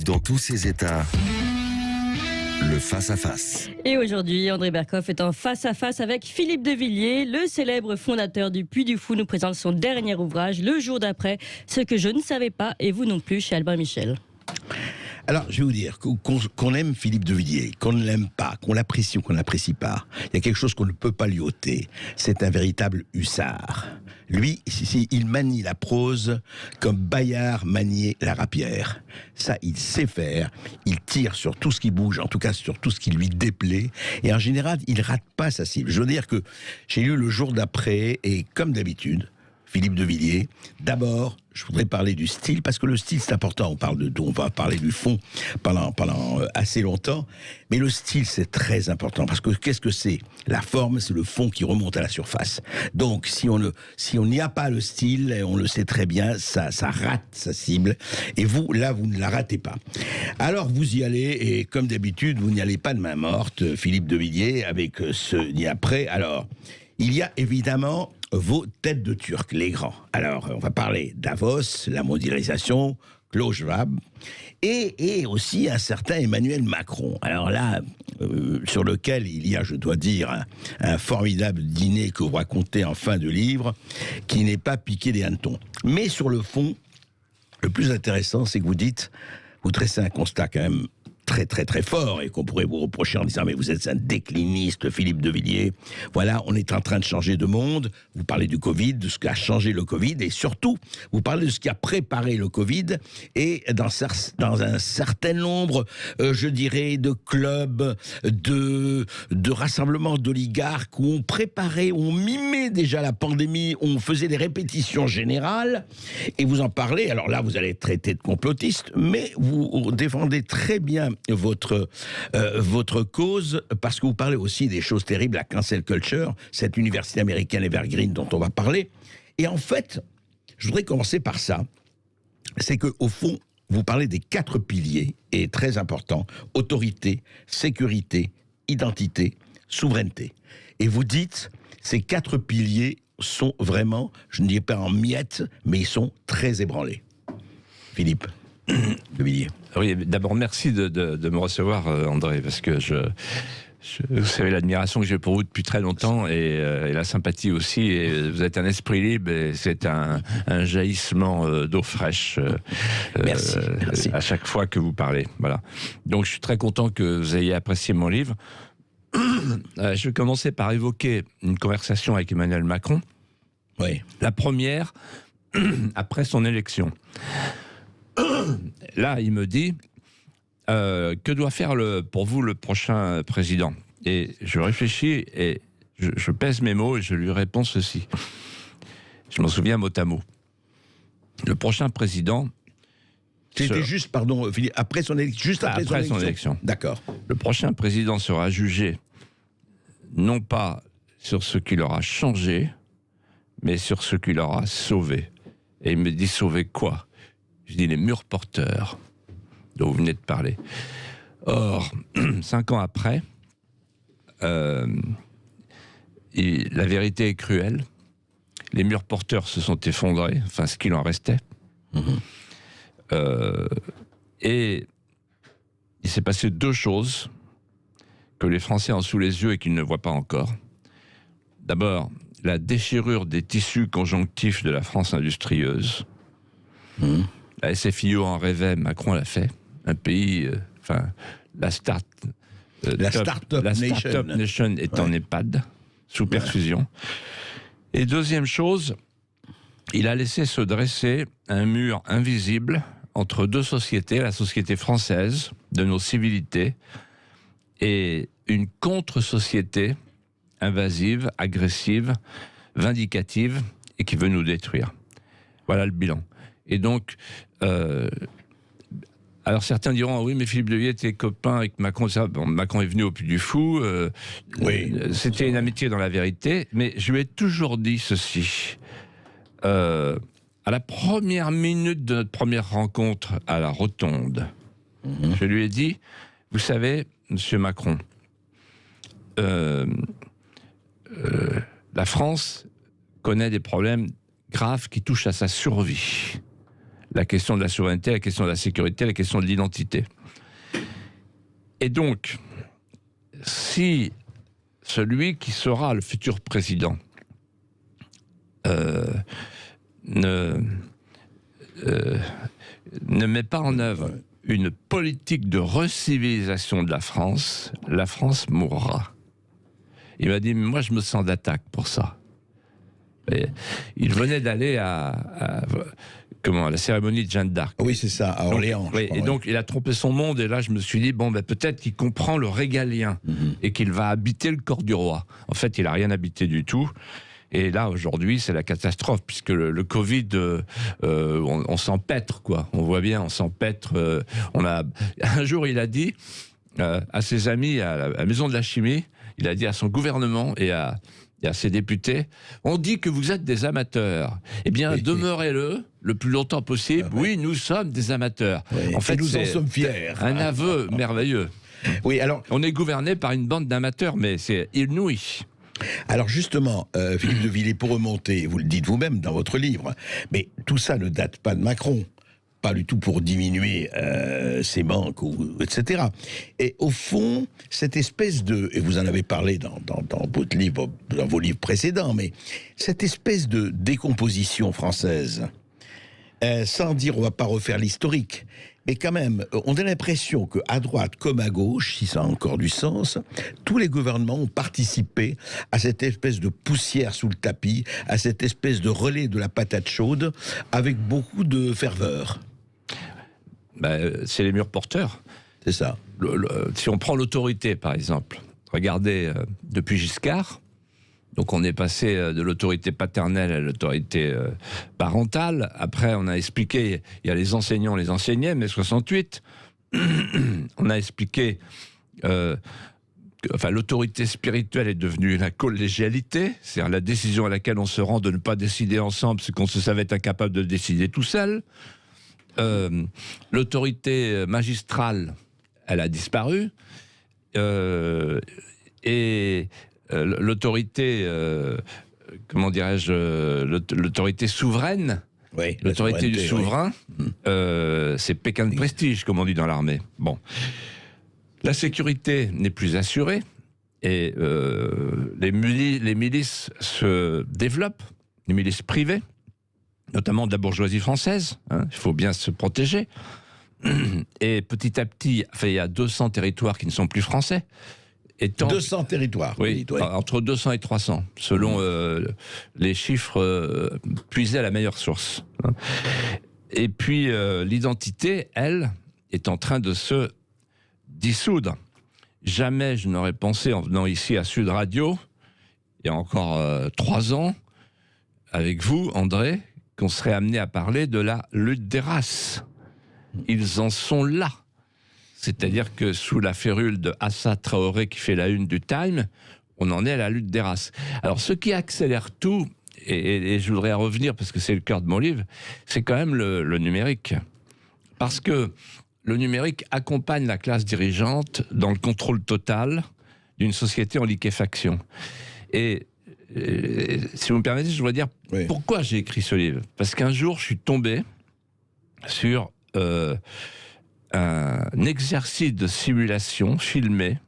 Berkoff dans tous ses états. Le face-à-face. Et aujourd'hui, André Berkoff est en face-à-face avec Philippe de Villiers. Le célèbre fondateur du Puy du Fou nous présente son dernier ouvrage, Le jour d'après, ce que je ne savais pas et vous non plus, chez Albin Michel. Alors, je vais vous dire, qu'on aime Philippe de Villiers, qu'on ne l'aime pas, qu'on l'apprécie ou qu'on n'apprécie pas, il y a quelque chose qu'on ne peut pas lui ôter. C'est un véritable hussard. Lui, il manie la prose comme Bayard maniait la rapière. Ça, il sait faire. Il tire sur tout ce qui bouge, en tout cas sur tout ce qui lui déplaît. Et en général, il rate pas sa cible. Je veux dire que j'ai lu Le jour d'après, et comme d'habitude, Philippe de Villiers, d'abord, je voudrais parler du style, parce que le style, c'est important. On va parler du fond pendant assez longtemps, mais le style, c'est très important, parce que qu'est-ce que c'est ? La forme, c'est le fond qui remonte à la surface. Donc, si on n'y a pas le style, et on le sait très bien, ça rate sa cible, et vous, là, vous ne la ratez pas. Alors, vous y allez, et comme d'habitude, vous n'y allez pas de main morte, Philippe de Villiers, avec ce ni après. Alors, il y a évidemment vos têtes de Turcs, les grands. Alors, on va parler Davos, la mondialisation, Klaus Schwab, et aussi un certain Emmanuel Macron. Alors là, sur lequel il y a, je dois dire, un formidable dîner que vous racontez en fin de livre, qui n'est pas piqué des hannetons. Mais sur le fond, le plus intéressant, c'est que vous dressez un constat quand même très très très fort et qu'on pourrait vous reprocher en disant mais vous êtes un décliniste, Philippe de Villiers. Voilà, on est en train de changer de monde. Vous parlez du Covid, de ce qu'a changé le Covid et surtout vous parlez de ce qui a préparé le Covid et dans un certain nombre, je dirais, de clubs, de rassemblements d'oligarques où on préparait, on mimait déjà la pandémie, on faisait des répétitions générales et vous en parlez. Alors là, vous allez être traité de complotiste, mais vous défendez très bien votre cause, parce que vous parlez aussi des choses terribles, la cancel culture, cette université américaine Evergreen dont on va parler. Et en fait, je voudrais commencer par ça, c'est qu'au fond, vous parlez des 4 piliers, et très important, autorité, sécurité, identité, souveraineté. Et vous dites, ces 4 piliers sont vraiment, je ne dis pas en miettes, mais ils sont très ébranlés. Philippe de Villiers. Oui, d'abord, merci de me recevoir, André, parce que vous savez l'admiration que j'ai pour vous depuis très longtemps et la sympathie aussi. Et vous êtes un esprit libre et c'est un jaillissement d'eau fraîche merci. À chaque fois que vous parlez. Voilà. Donc, je suis très content que vous ayez apprécié mon livre. Je vais commencer par évoquer une conversation avec Emmanuel Macron. Oui. La première, après son élection. Là, il me dit que doit faire pour vous le prochain président. Et je réfléchis et je pèse mes mots et je lui réponds ceci. Je m'en souviens mot à mot. Le prochain président. C'était juste, pardon, Philippe, après son élection. Juste après son élection. D'accord. Le prochain président sera jugé non pas sur ce qu'il aura changé, mais sur ce qu'il aura sauvé. Et il me dit sauver quoi ? Je dis les murs porteurs dont vous venez de parler. Or, 5 ans après, la vérité est cruelle. Les murs porteurs se sont effondrés, enfin ce qu'il en restait. Et il s'est passé 2 choses que les Français ont sous les yeux et qu'ils ne voient pas encore. D'abord, la déchirure des tissus conjonctifs de la France industrieuse. La SFIO en rêvait, Macron l'a fait. Un pays, la Start-up Nation est en EHPAD, sous perfusion. Et deuxième chose, il a laissé se dresser un mur invisible entre 2 sociétés, la société française, de nos civilités, et une contre-société invasive, agressive, vindicative, et qui veut nous détruire. Voilà le bilan. Et donc, alors certains diront, oui, mais Philippe de Villiers était copain avec Macron. Bon, Macron est venu au Puy du Fou. Oui. C'était une amitié dans la vérité. Mais je lui ai toujours dit ceci. À la première minute de notre première rencontre à la Rotonde, je lui ai dit, vous savez, monsieur Macron, la France connaît des problèmes graves qui touchent à sa survie. la question de la souveraineté, la question de la sécurité, la question de l'identité. Et donc, si celui qui sera le futur président ne met pas en œuvre une politique de recivilisation de la France mourra. Il m'a dit, moi je me sens d'attaque pour ça. Et il venait d'aller à la cérémonie de Jeanne d'Arc. Oui, c'est ça, à Orléans. Donc, et donc il a trompé son monde, et là je me suis dit, peut-être qu'il comprend le régalien, et qu'il va habiter le corps du roi. En fait, il n'a rien habité du tout. Et là, aujourd'hui, c'est la catastrophe, puisque le Covid, on s'empêtre, quoi. On voit bien, on s'empêtre. Un jour, il a dit à ses amis à la Maison de la Chimie, il a dit à son gouvernement et à ses députés, on dit que vous êtes des amateurs. Eh bien, demeurez-le le plus longtemps possible. Oui, nous sommes des amateurs. Oui, en fait, nous en sommes fiers. Un aveu merveilleux. Oui, alors... On est gouverné par une bande d'amateurs, mais c'est inouï. Alors justement, Philippe de Villiers, pour remonter, vous le dites vous-même dans votre livre, mais tout ça ne date pas de Macron, pas du tout pour diminuer ses manques, etc. Et au fond, cette espèce de, et vous en avez parlé dans votre livre, dans vos livres précédents, mais cette espèce de décomposition française, sans dire on va pas refaire l'historique, mais quand même, on a l'impression qu'à droite comme à gauche, si ça a encore du sens, tous les gouvernements ont participé à cette espèce de poussière sous le tapis, à cette espèce de relais de la patate chaude, avec beaucoup de ferveur. C'est les murs porteurs. C'est ça. Si on prend l'autorité, par exemple, regardez, depuis Giscard, donc on est passé de l'autorité paternelle à l'autorité parentale. Après, on a expliqué, il y a les enseignants, les enseignants, mais 68, on a expliqué, l'autorité spirituelle est devenue la collégialité, c'est-à-dire la décision à laquelle on se rend de ne pas décider ensemble, parce qu'on se savait être incapable de décider tout seul. L'autorité magistrale, elle a disparu, et l'autorité, comment dirais-je, l'autorité souveraine, oui, l'autorité du souverain, c'est Pékin de prestige, comme on dit dans l'armée. Bon, la sécurité n'est plus assurée, et les milices se développent, les milices privées, notamment de la bourgeoisie française, hein, il faut bien se protéger. Et petit à petit, il y a 200 territoires qui ne sont plus français. 200 territoires, oui, entre 200 et 300, selon les chiffres puisés à la meilleure source. Et puis, l'identité, elle, est en train de se dissoudre. Jamais je n'aurais pensé, en venant ici à Sud Radio, il y a encore 3 ans, avec vous, André, qu'on serait amené à parler de la lutte des races. Ils en sont là. C'est-à-dire que sous la férule de Assa Traoré qui fait la une du Time, on en est à la lutte des races. Alors ce qui accélère tout, et je voudrais revenir parce que c'est le cœur de mon livre, c'est quand même le numérique. Parce que le numérique accompagne la classe dirigeante dans le contrôle total d'une société en liquéfaction. Et si vous me permettez, je voudrais dire pourquoi j'ai écrit ce livre. Parce qu'un jour, je suis tombé sur un exercice de simulation filmé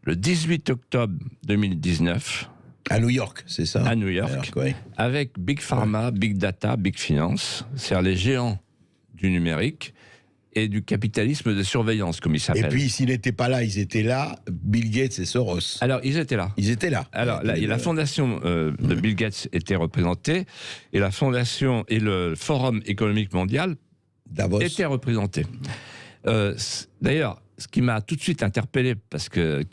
le 18 octobre 2019. À New York, c'est ça? À New York, avec Big Pharma, Big Data, Big Finance, c'est-à-dire les géants du numérique et du capitalisme de surveillance, comme ils s'appellent. Et puis, s'ils n'étaient pas là, ils étaient là, Bill Gates et Soros. Alors, ils étaient là. Ils étaient là. Alors, la fondation de Bill Gates était représentée, et la fondation et le Forum économique mondial Davos étaient représentés. D'ailleurs, ce qui m'a tout de suite interpellé, parce que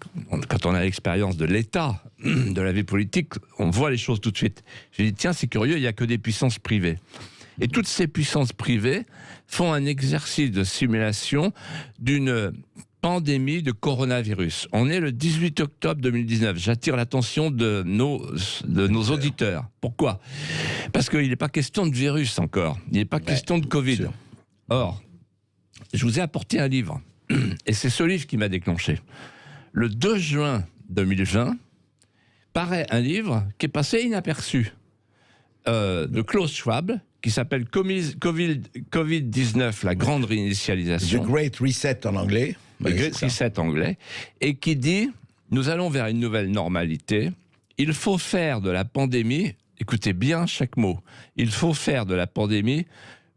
quand on a l'expérience de l'État, de la vie politique, on voit les choses tout de suite. J'ai dit, tiens, c'est curieux, il n'y a que des puissances privées. Et toutes ces puissances privées font un exercice de simulation d'une pandémie de coronavirus. On est le 18 octobre 2019. J'attire l'attention de nos auditeurs. Pourquoi? Parce qu'il n'est pas question de virus encore. Il n'est pas question de Covid. Or, je vous ai apporté un livre. Et c'est ce livre qui m'a déclenché. Le 2 juin 2020, paraît un livre qui est passé inaperçu. De Klaus Schwab, qui s'appelle Covid-19, la grande réinitialisation. The Great Reset en anglais. Le Great Reset anglais. Et qui dit, nous allons vers une nouvelle normalité. Il faut faire de la pandémie, écoutez bien chaque mot, il faut faire de la pandémie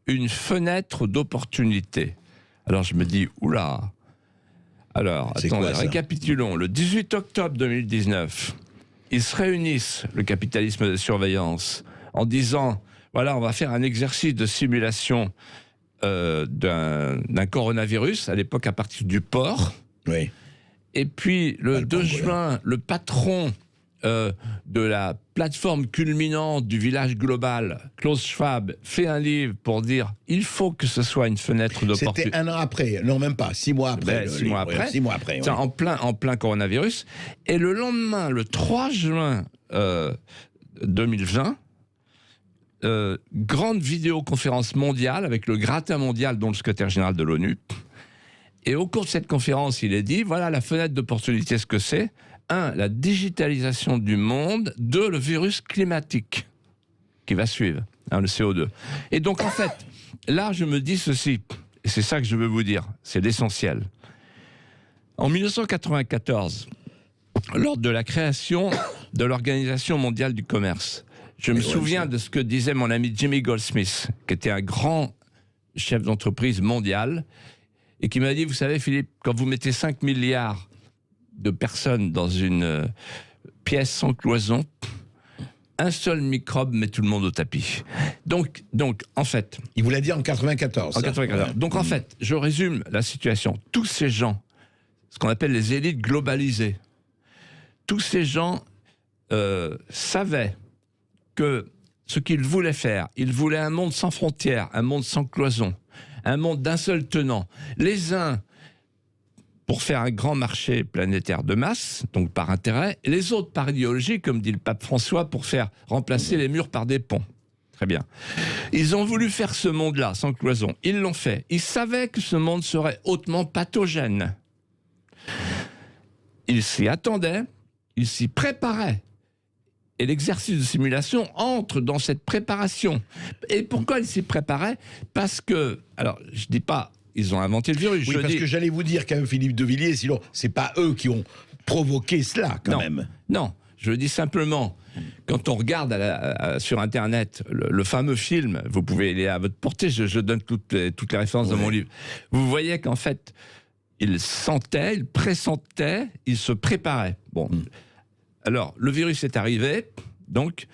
une fenêtre d'opportunité. Alors je me dis, oula. Alors, attendez, récapitulons. Le 18 octobre 2019, ils se réunissent, le capitalisme de surveillance, en disant, voilà, on va faire un exercice de simulation d'un coronavirus, à l'époque à partir du porc. Oui. Et puis, le 2 juin, le patron de la plateforme culminante du village global, Klaus Schwab, fait un livre pour dire il faut que ce soit une fenêtre d'opportunité. C'était 1 an après, non même pas, 6 mois après. 6 mois après. 6 mois après. En plein coronavirus. Et le lendemain, le 3 juin 2020, grande vidéoconférence mondiale avec le gratin mondial, dont le secrétaire général de l'ONU. Et au cours de cette conférence, il est dit voilà la fenêtre d'opportunité, ce que c'est. 1, la digitalisation du monde. 2, le virus climatique qui va suivre, le CO2. Et donc, en fait, là, je me dis ceci, et c'est ça que je veux vous dire, c'est l'essentiel. En 1994, lors de la création de l'Organisation mondiale du commerce, je me souviens de ce que disait mon ami Jimmy Goldsmith, qui était un grand chef d'entreprise mondial, et qui m'a dit, vous savez, Philippe, quand vous mettez 5 milliards de personnes dans une pièce sans cloison, un seul microbe met tout le monde au tapis. Donc en fait... Il vous l'a dit en 94. En 94. Ouais. Donc en fait, je résume la situation. Tous ces gens, ce qu'on appelle les élites globalisées, tous ces gens savaient que ce qu'ils voulaient faire, ils voulaient un monde sans frontières, un monde sans cloison, un monde d'un seul tenant. Les uns pour faire un grand marché planétaire de masse, donc par intérêt, et les autres par idéologie, comme dit le pape François, pour faire remplacer les murs par des ponts. Très bien. Ils ont voulu faire ce monde-là, sans cloison. Ils l'ont fait. Ils savaient que ce monde serait hautement pathogène. Ils s'y attendaient, ils s'y préparaient. Et l'exercice de simulation entre dans cette préparation. Et pourquoi ils s'y préparaient? Parce que, alors, je ne dis pas, ils ont inventé le virus. Oui, parce que j'allais vous dire quand même, Philippe de Villiers, sinon, c'est pas eux qui ont provoqué cela, quand même. Non, je dis simplement, quand on regarde sur Internet le fameux film, vous pouvez aller à votre portée, je donne toutes les références dans mon livre, vous voyez qu'en fait, ils sentaient, ils pressentaient, ils se préparaient. Bon, alors, le virus est arrivé, donc,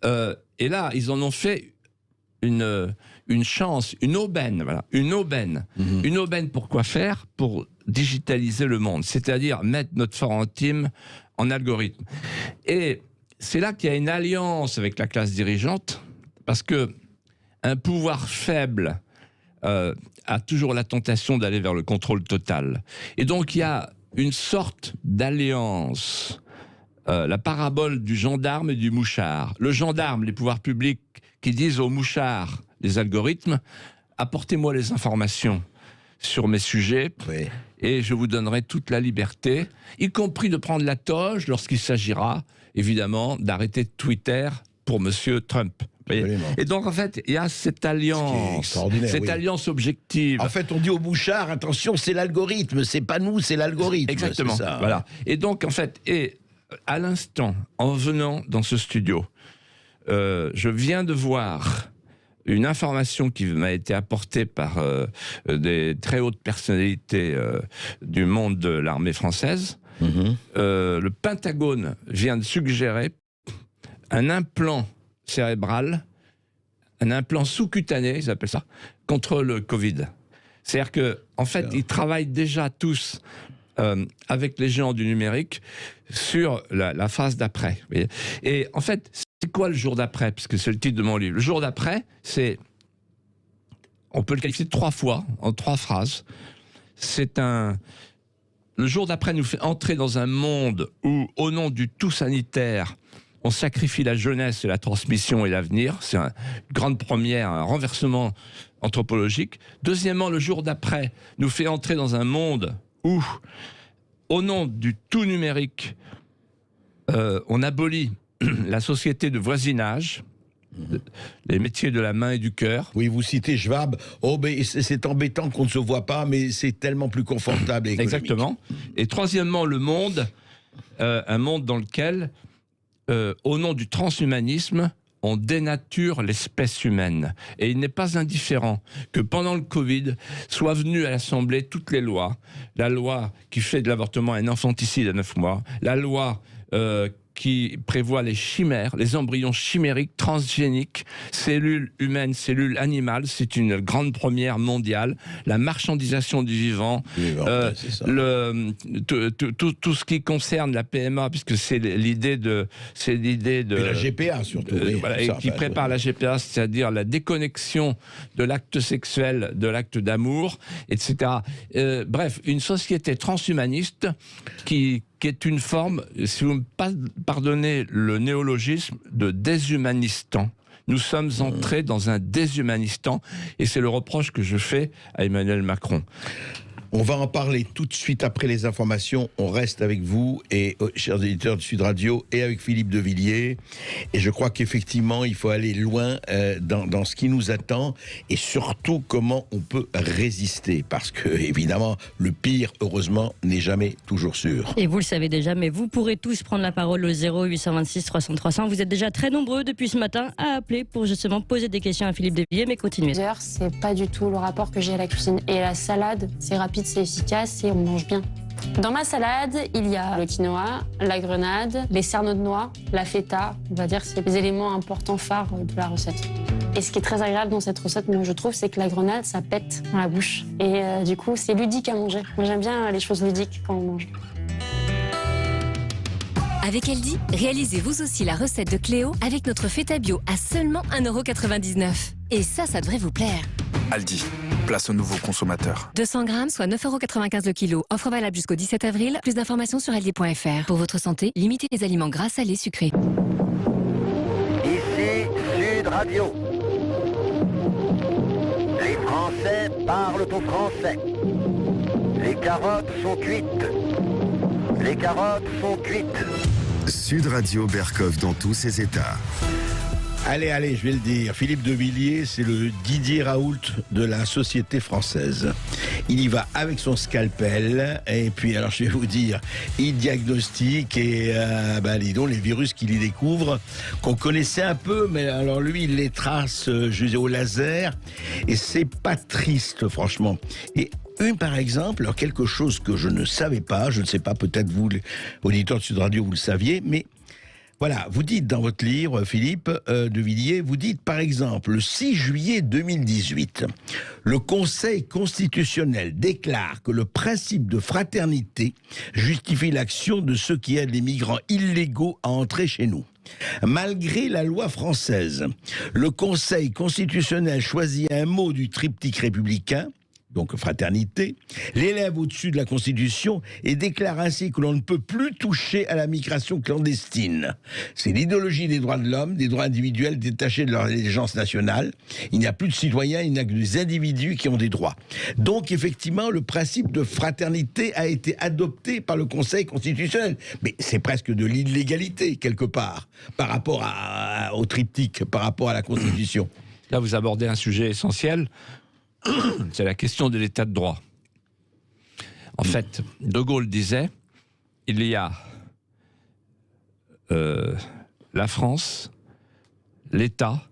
et là, ils en ont fait une chance, une aubaine, voilà, une aubaine. Une aubaine pour quoi faire? Pour digitaliser le monde, c'est-à-dire mettre notre fort intime en algorithme. Et c'est là qu'il y a une alliance avec la classe dirigeante, parce que un pouvoir faible a toujours la tentation d'aller vers le contrôle total. Et donc il y a une sorte d'alliance, la parabole du gendarme et du mouchard. Le gendarme, les pouvoirs publics qui disent aux mouchards, les algorithmes, apportez-moi les informations sur mes sujets et je vous donnerai toute la liberté, y compris de prendre la toge lorsqu'il s'agira, évidemment, d'arrêter Twitter pour Monsieur Trump. Et donc, en fait, il y a cette alliance, alliance objective. En fait, on dit aux mouchards, attention, c'est l'algorithme, c'est pas nous, c'est l'algorithme. Exactement, ça. Voilà. Et donc, en fait, à l'instant, en venant dans ce studio, je viens de voir une information qui m'a été apportée par des très hautes personnalités du monde de l'armée française. Le Pentagone vient de suggérer un implant cérébral, un implant sous-cutané, ils appellent ça, contre le Covid. C'est-à-dire qu'en fait, ils travaillent déjà tous avec les géants du numérique sur la phase d'après. Et en fait, c'est quoi le jour d'après? Parce que c'est le titre de mon livre. Le jour d'après, on peut le qualifier de 3 fois, en 3 phrases. Le jour d'après nous fait entrer dans un monde où, au nom du tout sanitaire, on sacrifie la jeunesse et la transmission et l'avenir. C'est une grande première, un renversement anthropologique. Deuxièmement, le jour d'après nous fait entrer dans un monde où, au nom du tout numérique, on abolit la société de voisinage, les métiers de la main et du cœur. Oui, vous citez Schwab. Oh, mais c'est embêtant qu'on ne se voit pas, mais c'est tellement plus confortable et économique. Exactement. Et troisièmement, le monde, un monde dans lequel, au nom du transhumanisme, on dénature l'espèce humaine. Et il n'est pas indifférent que pendant le Covid soient venues à l'Assemblée toutes les lois. La loi qui fait de l'avortement un infanticide à 9 mois, la loi qui prévoit les chimères, les embryons chimériques, transgéniques, cellules humaines, cellules animales, c'est une grande première mondiale, la marchandisation du vivant, tout ce qui concerne la PMA, puisque c'est l'idée de... Et la GPA surtout. Oui, voilà, et qui prépare la GPA, c'est-à-dire la déconnexion de l'acte sexuel, de l'acte d'amour, etc. Bref, une société transhumaniste qui est une forme, si vous me pardonnez le néologisme, de déshumanistan. Nous sommes entrés dans un déshumanistan, et c'est le reproche que je fais à Emmanuel Macron. On va en parler tout de suite après les informations. On reste avec vous, et chers éditeurs de Sud Radio, et avec Philippe de Villiers. Et je crois qu'effectivement, il faut aller loin dans ce qui nous attend, et surtout comment on peut résister. Parce que, évidemment, le pire, heureusement, n'est jamais toujours sûr. Et vous le savez déjà, mais vous pourrez tous prendre la parole au 0826 300 300. Vous êtes déjà très nombreux depuis ce matin à appeler pour justement poser des questions à Philippe de Villiers, mais continuez. C'est pas du tout le rapport que j'ai à la cuisine. Et la salade, c'est rapide, c'est efficace et on mange bien. Dans ma salade, il y a le quinoa, la grenade, les cerneaux de noix, la feta. On va dire c'est les éléments importants phares de la recette. Et ce qui est très agréable dans cette recette, moi je trouve, c'est que la grenade, ça pète dans la bouche. Et du coup, c'est ludique à manger. Moi j'aime bien les choses ludiques quand on mange. Avec Aldi, réalisez vous aussi la recette de Cléo avec notre feta bio à seulement 1,99 €. Et ça devrait vous plaire. Aldi, place aux nouveaux consommateurs. 200 grammes, soit 9,95 € le kilo. Offre valable jusqu'au 17 avril. Plus d'informations sur aldi.fr. Pour votre santé, limitez les aliments gras, salés, sucrés. Ici Sud Radio. Les Français parlent au français. Les carottes sont cuites. Les carottes sont cuites. Sud Radio Bercoff dans tous ses états. Allez, je vais le dire. Philippe de Villiers, c'est le Didier Raoult de la société française. Il y va avec son scalpel, et puis, alors je vais vous dire, il diagnostique, et dis donc, les virus qu'il y découvre, qu'on connaissait un peu, mais alors lui, il les trace au laser, et c'est pas triste, franchement. Et par exemple, alors quelque chose que je ne savais pas, je ne sais pas, peut-être vous, auditeurs de Sud Radio, vous le saviez, mais voilà, vous dites dans votre livre, Philippe de Villiers, vous dites par exemple, le 6 juillet 2018, le Conseil constitutionnel déclare que le principe de fraternité justifie l'action de ceux qui aident les migrants illégaux à entrer chez nous. Malgré la loi française, le Conseil constitutionnel choisit un mot du triptyque républicain, donc fraternité, l'élève au-dessus de la Constitution et déclare ainsi que l'on ne peut plus toucher à la migration clandestine. C'est l'idéologie des droits de l'homme, des droits individuels détachés de leur allégeance nationale. Il n'y a plus de citoyens, il n'y a que des individus qui ont des droits. Donc effectivement, le principe de fraternité a été adopté par le Conseil constitutionnel. Mais c'est presque de l'illégalité, quelque part, par rapport au triptyque, par rapport à la Constitution. Là, vous abordez un sujet essentiel. C'est la question de l'état de droit. En fait, De Gaulle disait, il y a la France, l'État,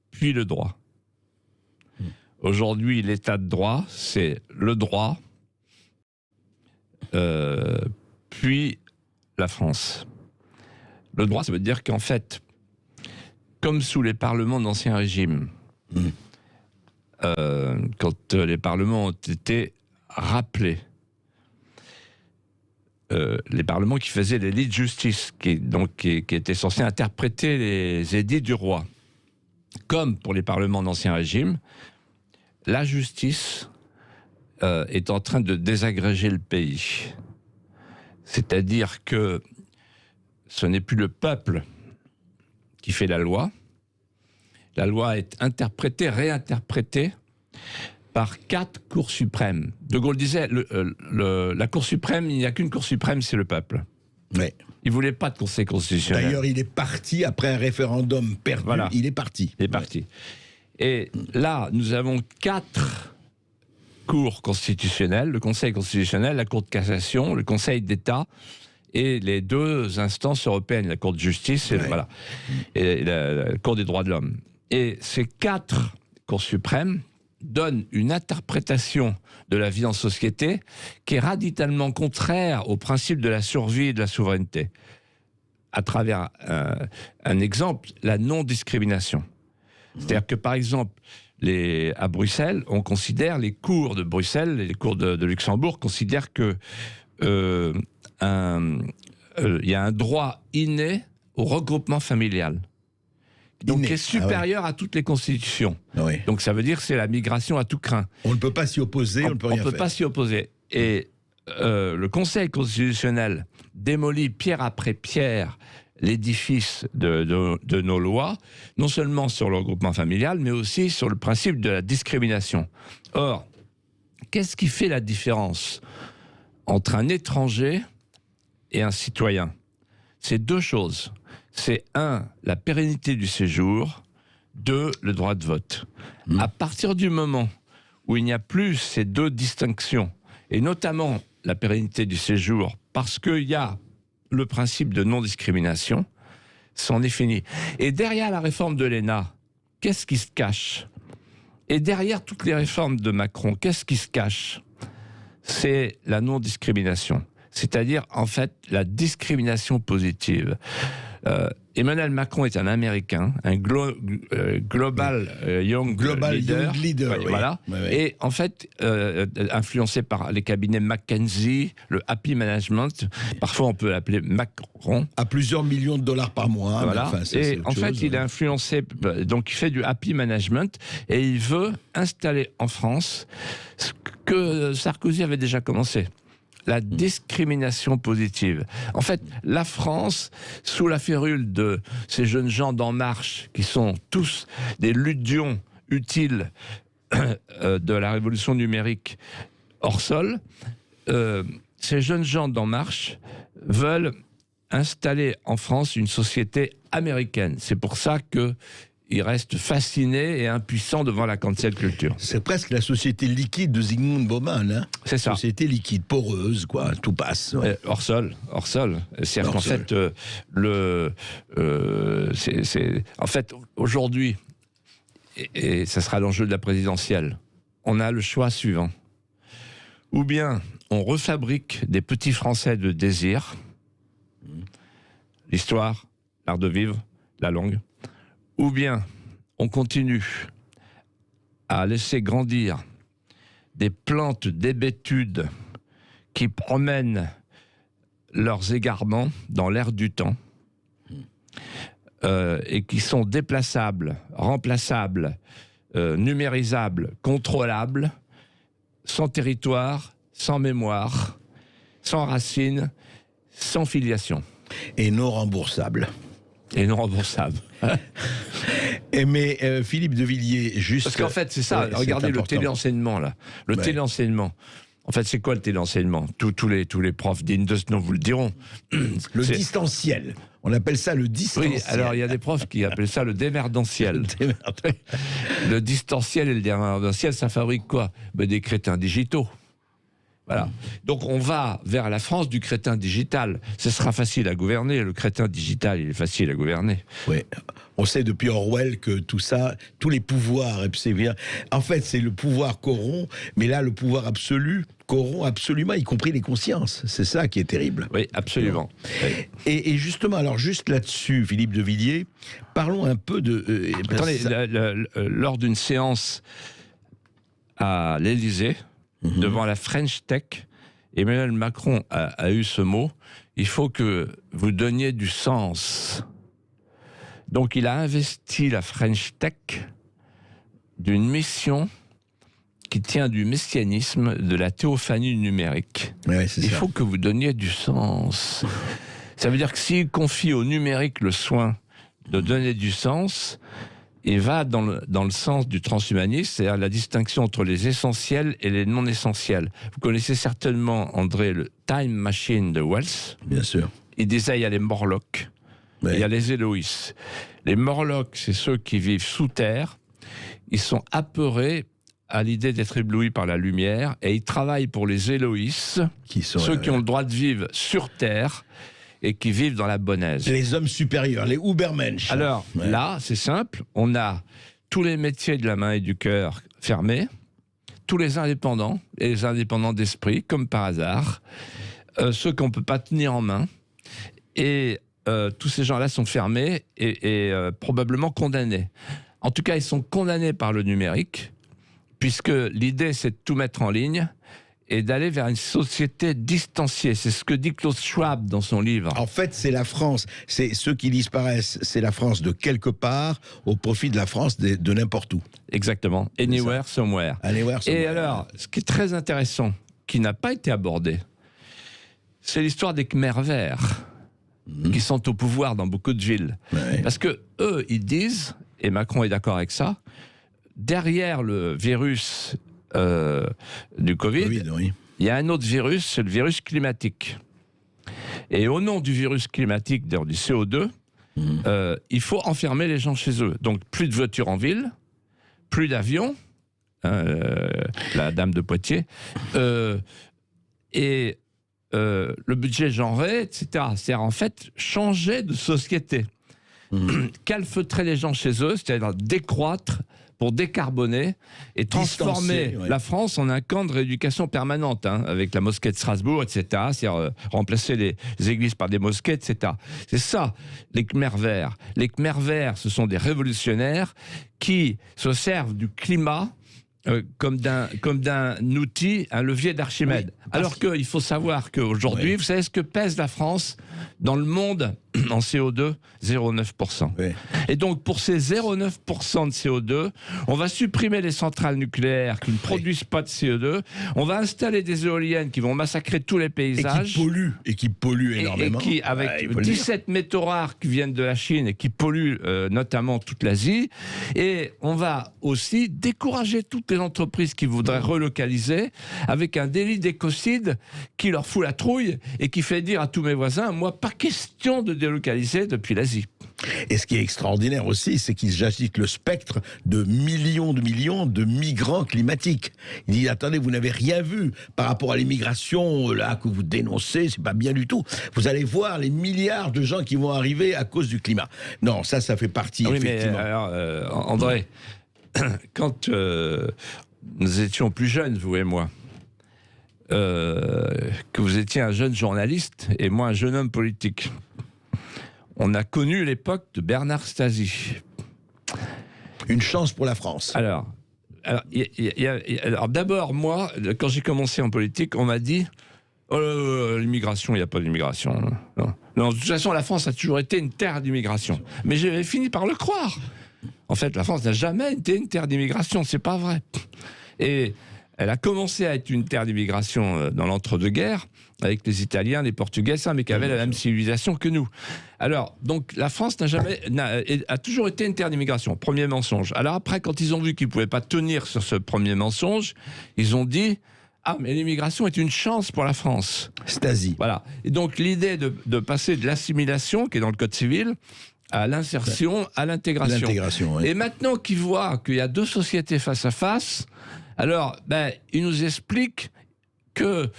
puis le droit. Aujourd'hui, l'état de droit, c'est le droit, puis la France. Le droit, ça veut dire qu'en fait, comme sous les parlements d'Ancien Régime, quand les parlements ont été rappelés, les parlements qui faisaient les lits de justice, qui étaient censés interpréter les édits du roi, comme pour les parlements d'Ancien Régime, la justice est en train de désagréger le pays. C'est-à-dire que ce n'est plus le peuple qui fait la loi. La loi est interprétée, réinterprétée par 4 cours suprêmes. De Gaulle disait, la Cour suprême, il n'y a qu'une Cour suprême, c'est le peuple. Ouais. Il ne voulait pas de Conseil constitutionnel. D'ailleurs, il est parti après un référendum perdu. Voilà. Il est parti. Il est parti. Et là, nous avons 4 cours constitutionnelles, le Conseil constitutionnel, la Cour de cassation, le Conseil d'État et les 2 instances européennes, la Cour de justice et, voilà, et la Cour des droits de l'homme. Et ces 4 cours suprêmes donnent une interprétation de la vie en société qui est radicalement contraire au principe de la survie et de la souveraineté. À travers un exemple, la non-discrimination. C'est-à-dire que, par exemple, à Bruxelles, on considère, les cours de Bruxelles et les cours de Luxembourg considèrent que il y a un droit inné au regroupement familial. Donc, qui est supérieur à toutes les constitutions. Oui. Donc, ça veut dire que c'est la migration à tout craint. On ne peut pas s'y opposer, on ne peut rien faire. On ne peut pas s'y opposer. Et le Conseil constitutionnel démolit pierre après pierre l'édifice de nos lois, non seulement sur le regroupement familial, mais aussi sur le principe de la discrimination. Or, qu'est-ce qui fait la différence entre un étranger et un citoyen? C'est 2 choses. C'est 1, la pérennité du séjour, 2, le droit de vote. À partir du moment où il n'y a plus ces 2 distinctions, et notamment la pérennité du séjour, parce qu'il y a le principe de non-discrimination, c'en est fini. Et derrière la réforme de l'ENA, qu'est-ce qui se cache? Et derrière toutes les réformes de Macron, qu'est-ce qui se cache? C'est la non-discrimination. C'est-à-dire, en fait, la discrimination positive. Emmanuel Macron est un Américain, un global young leader. Oui. Voilà. Oui. Et en fait, influencé par les cabinets McKinsey, le Happy Management, parfois on peut l'appeler Macron. À plusieurs millions de dollars par mois. Voilà. Enfin, ça, et en fait, il est influencé, donc il fait du Happy Management et il veut installer en France ce que Sarkozy avait déjà commencé. La discrimination positive. En fait, la France, sous la férule de ces jeunes gens d'En Marche, qui sont tous des ludions utiles de la révolution numérique hors sol, ces jeunes gens d'En Marche veulent installer en France une société américaine. C'est pour ça que ils restent fascinés et impuissants devant la cancel culture. C'est presque la société liquide de Zygmunt Bauman. Hein. C'est ça. Société liquide, poreuse, quoi, tout passe. Ouais. Hors sol. C'est-à-dire qu'en fait, en fait, aujourd'hui, et ça sera l'enjeu de la présidentielle, on a le choix suivant. Ou bien on refabrique des petits Français de désir, l'histoire, l'art de vivre, la langue, ou bien on continue à laisser grandir des plantes d'hébétude qui promènent leurs égarements dans l'air du temps et qui sont déplaçables, remplaçables, numérisables, contrôlables, sans territoire, sans mémoire, sans racines, sans filiation. Et non remboursables. Et non remboursables. Mais Philippe de Villiers, juste... Parce qu'en fait, c'est ça, regardez le téléenseignement, là. Le téléenseignement. En fait, c'est quoi le téléenseignement? Tous les profs dignes de ce nom vous le diront. Le distanciel. On appelle ça le distanciel. Oui, alors il y a des profs qui appellent ça le démerdanciel. Le distanciel et le démerdanciel, ça fabrique quoi? Des crétins digitaux. Voilà. Donc on va vers la France du crétin digital. Ce sera facile à gouverner. Le crétin digital, il est facile à gouverner. Oui. On sait depuis Orwell que tout ça, tous les pouvoirs, en fait, c'est le pouvoir corrompt, mais là, le pouvoir absolu corrompt absolument, y compris les consciences. C'est ça qui est terrible. Oui, absolument. Et justement, alors juste là-dessus, Philippe de Villiers, parlons un peu de... Attendez, lors d'une séance à l'Élysée, devant la French Tech, Emmanuel Macron a eu ce mot: il faut que vous donniez du sens. Donc il a investi la French Tech d'une mission qui tient du messianisme, de la théophanie numérique. Ouais, il faut que vous donniez du sens. Ça veut dire que s'il confie au numérique le soin de donner du sens, il va dans le sens du transhumanisme, c'est-à-dire la distinction entre les essentiels et les non essentiels. Vous connaissez certainement, André, le Time Machine de Wells. Bien sûr. il disait il y a les Morlocks, il y a les Éloïs. Les Morlocks, c'est ceux qui vivent sous terre. Ils sont apeurés à l'idée d'être éblouis par la lumière et ils travaillent pour les Éloïs, ceux qui ont le droit de vivre sur terre et qui vivent dans la bonne aise. Les hommes supérieurs, les Ubermensch. Alors là, c'est simple, on a tous les métiers de la main et du cœur fermés, tous les indépendants et les indépendants d'esprit, comme par hasard, ceux qu'on ne peut pas tenir en main, et tous ces gens-là sont fermés et probablement condamnés. En tout cas, ils sont condamnés par le numérique, puisque l'idée, c'est de tout mettre en ligne et d'aller vers une société distanciée. C'est ce que dit Klaus Schwab dans son livre. En fait, c'est la France. C'est ceux qui disparaissent, c'est la France de quelque part au profit de la France de n'importe où. Exactement. Anywhere, somewhere. Anywhere, somewhere. Et alors, ce qui est très intéressant, qui n'a pas été abordé, c'est l'histoire des Khmers verts, qui sont au pouvoir dans beaucoup de villes. Ouais. Parce que eux, ils disent, et Macron est d'accord avec ça, derrière le virus du Covid, oui. Il y a un autre virus, c'est le virus climatique. Et au nom du virus climatique, d'ailleurs du CO2, il faut enfermer les gens chez eux. Donc plus de voitures en ville, plus d'avions, la dame de Poitiers, et le budget genré, etc. C'est-à-dire en fait changer de société. Calfeutrer les gens chez eux, c'est-à-dire décroître pour décarboner et transformer la France en un camp de rééducation permanente, avec la mosquée de Strasbourg, etc. C'est-à-dire remplacer les églises par des mosquées, etc. C'est ça, les Khmers verts. Les Khmers verts, ce sont des révolutionnaires qui se servent du climat comme d'un outil, un levier d'Archimède. Oui, alors qu'il faut savoir qu'aujourd'hui, vous savez ce que pèse la France dans le monde en CO2 ? 0,9%. Oui. Et donc, pour ces 0,9% de CO2, on va supprimer les centrales nucléaires qui ne produisent pas de CO2, on va installer des éoliennes qui vont massacrer tous les paysages. Et qui polluent énormément. Et qui, avec 17 métaux rares qui viennent de la Chine et qui polluent notamment toute l'Asie. Et on va aussi décourager toutes les entreprises qui voudraient relocaliser avec un délit d'écocide qui leur fout la trouille et qui fait dire à tous mes voisins, moi, pas question de délocaliser depuis l'Asie. Et ce qui est extraordinaire aussi, c'est qu'ils agitent le spectre de millions de migrants climatiques. Il dit, attendez, vous n'avez rien vu par rapport à l'immigration là que vous dénoncez, c'est pas bien du tout. Vous allez voir les milliards de gens qui vont arriver à cause du climat. Non, ça fait partie, effectivement. Mais alors, André, quand nous étions plus jeunes, vous et moi, que vous étiez un jeune journaliste et moi un jeune homme politique, on a connu l'époque de Bernard Stasi. Une chance pour la France. Alors d'abord, moi, quand j'ai commencé en politique, on m'a dit l'immigration, il n'y a pas d'immigration. Non, de toute façon, la France a toujours été une terre d'immigration. Mais j'ai fini par le croire. En fait, la France n'a jamais été une terre d'immigration, c'est pas vrai. Et elle a commencé à être une terre d'immigration dans l'entre-deux-guerres, avec les Italiens, les Portugais, mais qui avaient la même civilisation que nous. Alors, donc, la France a toujours été une terre d'immigration. Premier mensonge. Alors après, quand ils ont vu qu'ils ne pouvaient pas tenir sur ce premier mensonge, ils ont dit « Ah, mais l'immigration est une chance pour la France. » Stasi. Voilà. Et donc, l'idée de passer de l'assimilation, qui est dans le Code civil, à l'insertion, à l'intégration. Oui. Et maintenant qu'ils voient qu'il y a deux sociétés face à face, alors, ils nous expliquent qu'il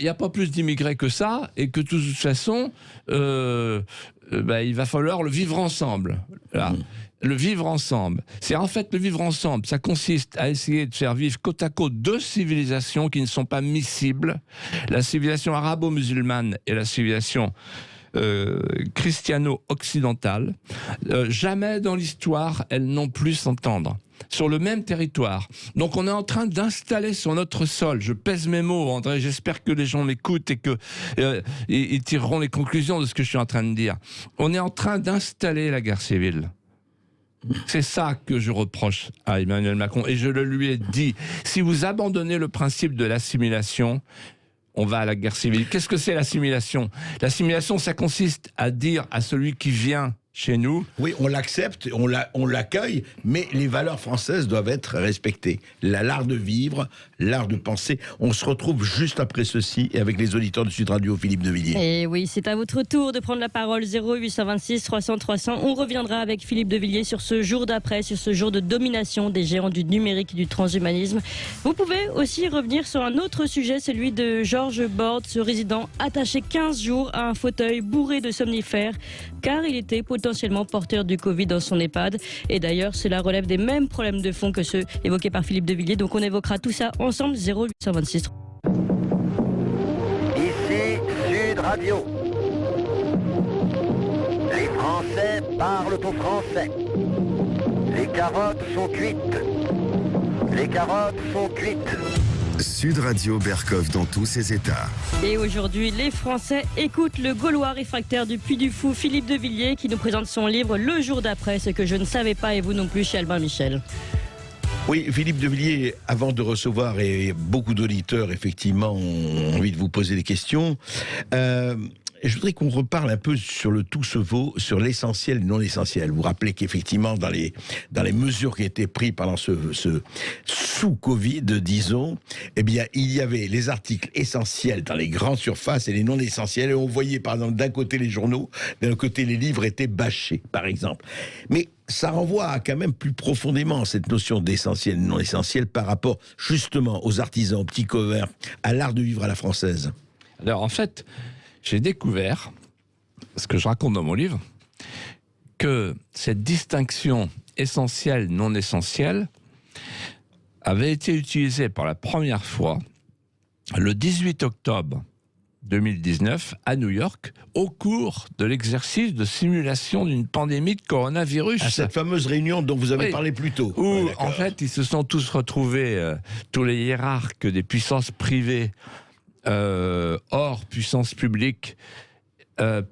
n'y a pas plus d'immigrés que ça et que de toute façon, il va falloir le vivre ensemble. Là. Le vivre ensemble. C'est en fait le vivre ensemble. Ça consiste à essayer de faire vivre côte à côte deux civilisations qui ne sont pas miscibles. La civilisation arabo-musulmane et la civilisation christiano-occidentale. Jamais dans l'histoire, elles n'ont pu s'entendre. Sur le même territoire. Donc on est en train d'installer sur notre sol, je pèse mes mots, André, j'espère que les gens m'écoutent et qu'ils tireront les conclusions de ce que je suis en train de dire. On est en train d'installer la guerre civile. C'est ça que je reproche à Emmanuel Macron. Et je le lui ai dit, si vous abandonnez le principe de l'assimilation, on va à la guerre civile. Qu'est-ce que c'est l'assimilation ? L'assimilation, ça consiste à dire à celui qui vient chez nous. Oui, on l'accepte, on l'accueille, mais les valeurs françaises doivent être respectées. L'art de vivre, l'art de penser. On se retrouve juste après ceci et avec les auditeurs de Sud Radio, Philippe de Villiers. Et oui, c'est à votre tour de prendre la parole. 0826 300 300. On reviendra avec Philippe de Villiers sur ce jour d'après, sur ce jour de domination des géants du numérique et du transhumanisme. Vous pouvez aussi revenir sur un autre sujet, celui de Georges Borde, ce résident attaché 15 jours à un fauteuil bourré de somnifères, car il était potentiellement porteur du Covid dans son EHPAD. Et d'ailleurs, cela relève des mêmes problèmes de fond que ceux évoqués par Philippe de Villiers. Donc on évoquera tout ça ensemble. 0826. Ici Sud Radio. Les Français parlent au français. Les carottes sont cuites. Les carottes sont cuites. Sud Radio Berkov dans tous ses états. Et aujourd'hui, les Français écoutent le Gaulois réfractaire du Puy du Fou, Philippe de Villiers, qui nous présente son livre Le jour d'après, ce que je ne savais pas et vous non plus chez Albin Michel. Oui, Philippe de Villiers, avant de recevoir, et beaucoup d'auditeurs, effectivement, ont envie de vous poser des questions, je voudrais qu'on reparle un peu sur le tout se vaut, sur l'essentiel et non essentiel. Vous rappelez qu'effectivement, dans les mesures qui étaient prises pendant ce sous-Covid, disons, eh bien, il y avait les articles essentiels dans les grandes surfaces et les non essentiels. Et on voyait, par exemple, d'un côté les journaux, d'un côté les livres étaient bâchés, par exemple. Mais ça renvoie à quand même plus profondément cette notion d'essentiel et non essentiel par rapport justement aux artisans, aux petits commerces, à l'art de vivre à la française. Alors, en fait, j'ai découvert, ce que je raconte dans mon livre, que cette distinction essentielle, non essentielle, avait été utilisée pour la première fois le 18 octobre 2019 à New York, au cours de l'exercice de simulation d'une pandémie de coronavirus. À cette fameuse réunion dont vous avez parlé plus tôt. Où, en fait, ils se sont tous retrouvés, tous les hiérarques des puissances privées, hors puissance publique,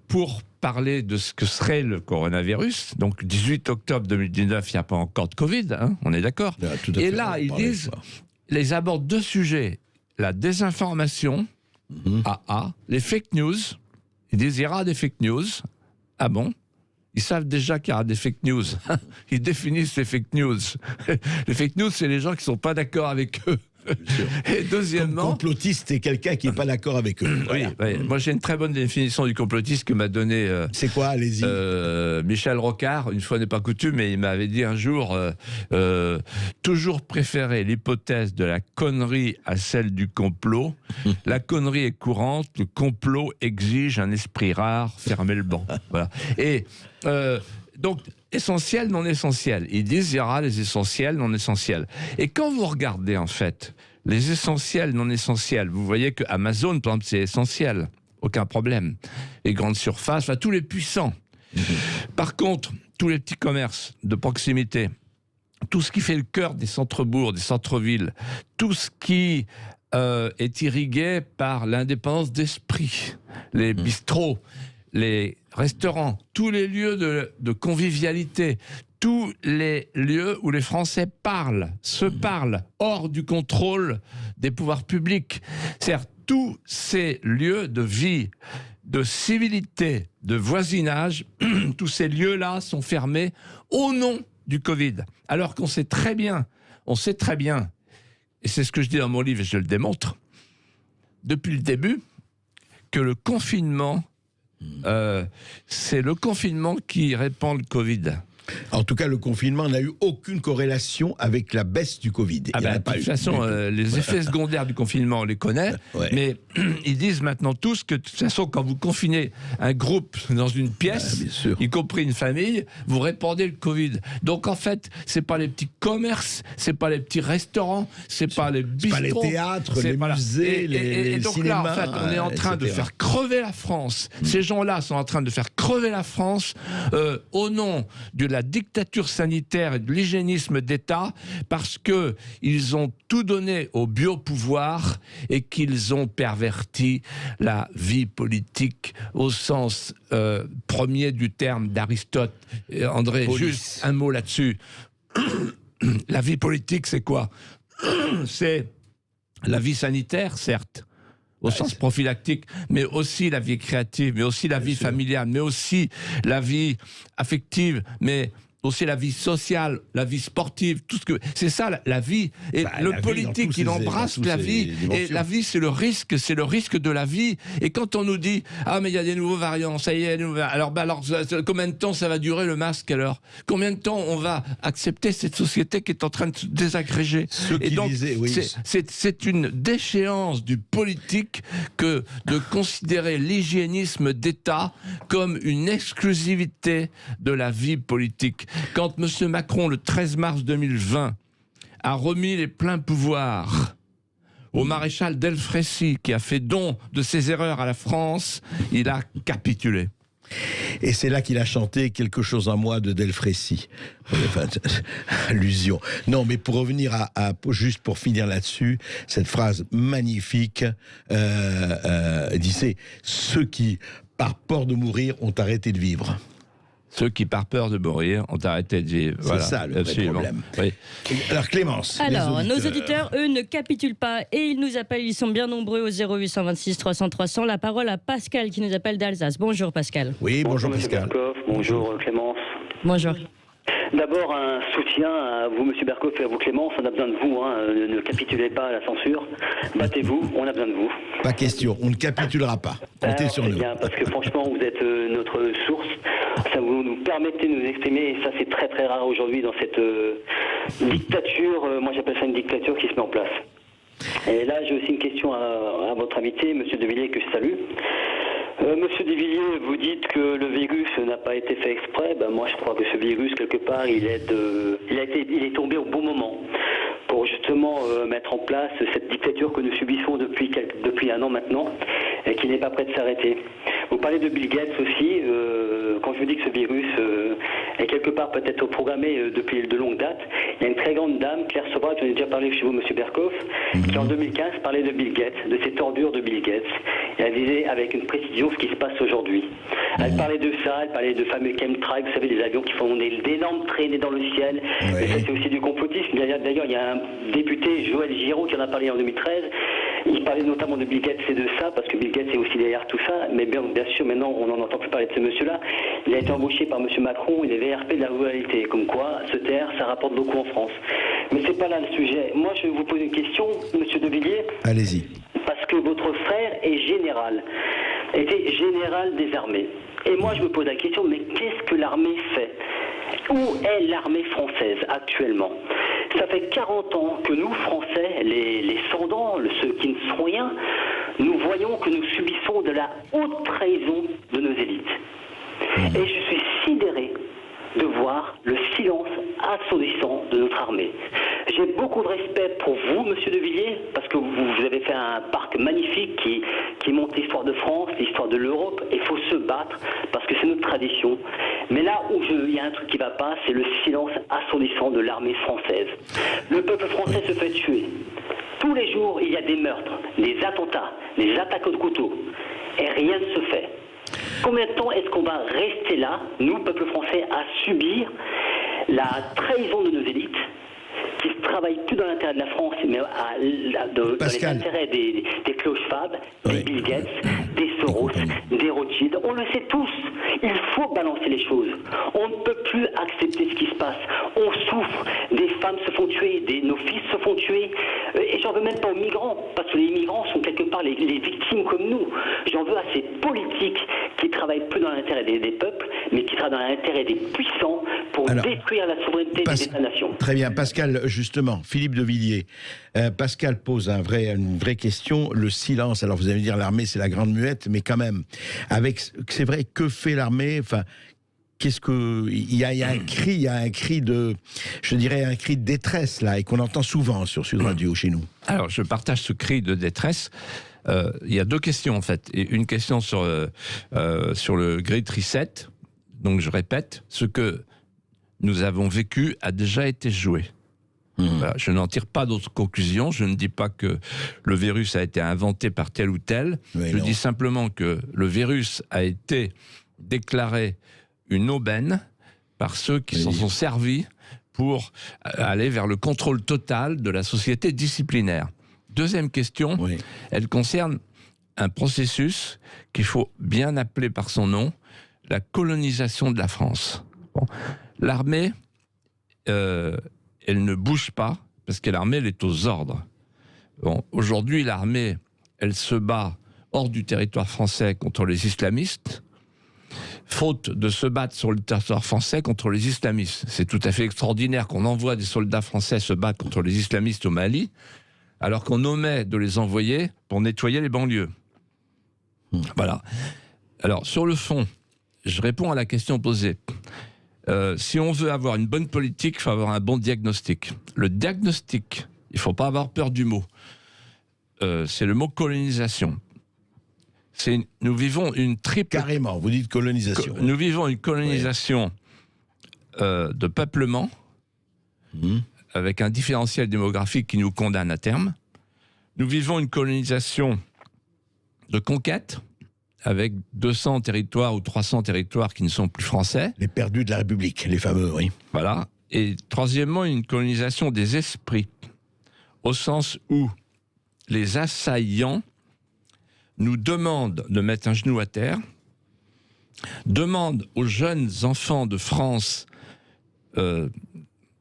pour parler de ce que serait le coronavirus. Donc 18 octobre 2019, il n'y a pas encore de Covid, hein, on est d'accord. Et là, ils abordent deux sujets, la désinformation, les fake news. Ils disent il y aura des fake news. Ah bon? Ils savent déjà qu'il y aura des fake news. Ils définissent les fake news. Les fake news, c'est les gens qui ne sont pas d'accord avec eux. Et deuxièmement, comme complotiste, c'est quelqu'un qui n'est pas d'accord avec eux. Voilà. Oui. Moi j'ai une très bonne définition du complotiste que m'a donné c'est quoi, allez-y, Michel Rocard, une fois n'est pas coutume, mais il m'avait dit un jour toujours préférer l'hypothèse de la connerie à celle du complot. La connerie est courante, le complot exige un esprit rare, fermez le banc. Voilà. Et donc, essentiel, non essentiel. Ils disent il y aura les essentiels, non essentiels. Et quand vous regardez, en fait, les essentiels, non essentiels, vous voyez que Amazon, par exemple, c'est essentiel. Aucun problème. Les grandes surfaces, enfin, tous les puissants. Par contre, tous les petits commerces de proximité, tout ce qui fait le cœur des centres-bourgs, des centres-villes, tout ce qui est irrigué par l'indépendance d'esprit, les bistrots, les restaurants, tous les lieux de convivialité, tous les lieux où les Français se parlent, hors du contrôle des pouvoirs publics. C'est-à-dire tous ces lieux de vie, de civilité, de voisinage, tous ces lieux-là sont fermés au nom du Covid. Alors qu'on sait très bien, et c'est ce que je dis dans mon livre et je le démontre, depuis le début, que le confinement, c'est le confinement qui répand le Covid. En tout cas, le confinement n'a eu aucune corrélation avec la baisse du Covid. De toute façon, les effets secondaires du confinement, on les connaît, mais ils disent maintenant tous que de toute façon, quand vous confinez un groupe dans une pièce, y compris une famille, vous répandez le Covid. Donc en fait, c'est pas les petits commerces, c'est pas les petits restaurants, c'est pas les bistrots, pas les théâtres, les musées, les donc cinémas, là, en fait, on est en train de faire crever la France. Ces gens-là sont en train de faire crever la France au nom de la dictature sanitaire et de l'hygiénisme d'État, parce que ils ont tout donné au biopouvoir et qu'ils ont perverti la vie politique au sens premier du terme d'Aristote. André, juste un mot là-dessus. La vie politique, c'est quoi? C'est la vie sanitaire, certes. au sens prophylactique, mais aussi la vie créative, mais aussi la vie familiale, mais aussi la vie affective, mais aussi la vie sociale, la vie sportive, tout ce que c'est ça la vie. Et le politique, il embrasse la vie. Et la vie, c'est le risque de la vie. Et quand on nous dit mais il y a des nouveaux variants, ça y est, alors combien de temps ça va durer le masque alors? Combien de temps on va accepter cette société qui est en train de se désagréger? Et donc c'est une déchéance du politique que de considérer l'hygiénisme d'État comme une exclusivité de la vie politique. Quand M. Macron, le 13 mars 2020, a remis les pleins pouvoirs au maréchal Delfrécy, qui a fait don de ses erreurs à la France, il a capitulé. Et c'est là qu'il a chanté quelque chose en moi de Delfrécy. Enfin, allusion. Non, mais pour revenir juste pour finir là-dessus, cette phrase magnifique disait « Ceux qui, par peur de mourir, ont arrêté de vivre ». Ceux qui, par peur de mourir, ont arrêté de vivre. C'est ça le vrai problème. Oui. Alors Clémence. Alors, nos auditeurs, eux, ne capitulent pas et ils nous appellent, ils sont bien nombreux au 0826 300 300. La parole à Pascal qui nous appelle d'Alsace. Bonjour Pascal. Oui, bonjour Pascal. Bonjour Clémence. Bonjour. D'abord, un soutien à vous, Monsieur Bercoff, et à vous, Clémence. On a besoin de vous. Ne capitulez pas à la censure. Battez-vous. On a besoin de vous. Pas question. On ne capitulera pas. Comptez sur nous. Bien, parce que franchement, vous êtes notre source. Ça vous nous permettez de nous exprimer. Et ça, c'est très très rare aujourd'hui dans cette dictature. Moi, j'appelle ça une dictature qui se met en place. Et là, j'ai aussi une question à votre invité, Monsieur De Villiers, que je salue. Monsieur De Villiers, vous dites que le virus n'a pas été fait exprès. Moi, je crois que ce virus, quelque part, il est tombé au bon moment pour justement mettre en place cette dictature que nous subissons depuis un an maintenant et qui n'est pas prête de s'arrêter. Vous parlez de Bill Gates aussi. Quand je vous dis que ce virus est quelque part peut-être programmé depuis de longue date, il y a une très grande dame, Claire Sobrat, j'en ai déjà parlé chez vous, Monsieur Bercoff, qui en 2015 parlait de Bill Gates, de cette ordure de Bill Gates. Et elle disait avec une précision ce qui se passe aujourd'hui. Elle parlait de ça, elle parlait de fameux chemtrails, vous savez, des avions qui font d'énormes traînées dans le ciel. Mais ça, c'est aussi du complotisme. D'ailleurs, il y a un député, Joël Giraud, qui en a parlé en 2013. Il parlait notamment de Bill Gates et de ça, parce que Bill Gates est aussi derrière tout ça. Mais bien sûr, maintenant, on n'en entend plus parler de ce monsieur-là. Il a été embauché par monsieur Macron, il est VRP de la ruralité. Comme quoi, se taire, ça rapporte beaucoup en France. Mais c'est pas là le sujet. Moi, je vais vous poser une question, monsieur De Villiers. Allez-y. Parce que votre frère est général, était général des armées. Et moi, je me pose la question, mais qu'est-ce que l'armée fait? Où est l'armée française actuellement? Ça fait 40 ans que nous, Français, les sans-dents, ceux qui ne sont rien, nous voyons que nous subissons de la haute trahison de nos élites. Et je suis sidéré de voir le silence assourdissant de notre armée. J'ai beaucoup de respect pour vous, monsieur De Villiers, parce que vous avez fait un parc magnifique qui montre l'histoire de France, l'histoire de l'Europe, et il faut se battre, parce que c'est notre tradition. Mais là où il y a un truc qui ne va pas, c'est le silence assourdissant de l'armée française. Le peuple français se fait tuer. Tous les jours, il y a des meurtres, des attentats, des attaques au couteau, et rien ne se fait. Combien de temps est-ce qu'on va rester là, nous, peuple français, à subir la trahison de nos élites qui ne travaillent plus dans l'intérêt de la France, mais dans les intérêts des Clochefab, des Bill Gates, des Soros, des Rothschild. On le sait tous. Il faut balancer les choses. On ne peut plus accepter ce qui se passe. On souffre. Des femmes se font tuer, nos fils se font tuer. Et j'en veux même pas aux migrants, parce que les migrants sont quelque part les victimes comme nous. J'en veux à ces politiques qui travaillent plus dans l'intérêt des peuples, mais qui travaillent dans l'intérêt des puissants pour détruire la souveraineté des États-nations. Très bien, Pascal, justement, Philippe de Villiers. Pascal pose une vraie question, le silence. Alors vous allez me dire, l'armée c'est la grande muette, mais quand même, c'est vrai, que fait l'armée? Enfin, il y a un cri de, je dirais, un cri de détresse là, et qu'on entend souvent sur Sud Radio chez nous. Alors, je partage ce cri de détresse. Il y a deux questions en fait, et une question sur le Great Reset. Donc, je répète, ce que nous avons vécu a déjà été joué. Voilà, je n'en tire pas d'autres conclusions. Je ne dis pas que le virus a été inventé par tel ou tel. Je dis simplement que le virus a été déclaré une aubaine par ceux qui s'en sont servis pour aller vers le contrôle total de la société disciplinaire. Deuxième question, elle concerne un processus qu'il faut bien appeler par son nom, la colonisation de la France. Bon. L'armée, elle ne bouge pas, parce que l'armée, elle est aux ordres. Bon. Aujourd'hui, l'armée, elle se bat hors du territoire français contre les islamistes, faute de se battre sur le territoire français contre les islamistes. C'est tout à fait extraordinaire qu'on envoie des soldats français se battre contre les islamistes au Mali, alors qu'on omet de les envoyer pour nettoyer les banlieues. Voilà. Alors, sur le fond, je réponds à la question posée. Si on veut avoir une bonne politique, il faut avoir un bon diagnostic. Le diagnostic, il ne faut pas avoir peur du mot. C'est le mot colonisation. Nous vivons une triple... Carrément, vous dites colonisation. Nous vivons une colonisation de peuplement, avec un différentiel démographique qui nous condamne à terme. Nous vivons une colonisation de conquête, avec 200 territoires ou 300 territoires qui ne sont plus français. Les perdus de la République, les fameux, oui. Voilà. Et troisièmement, une colonisation des esprits, au sens où les assaillants nous demandent de mettre un genou à terre, demandent aux jeunes enfants de France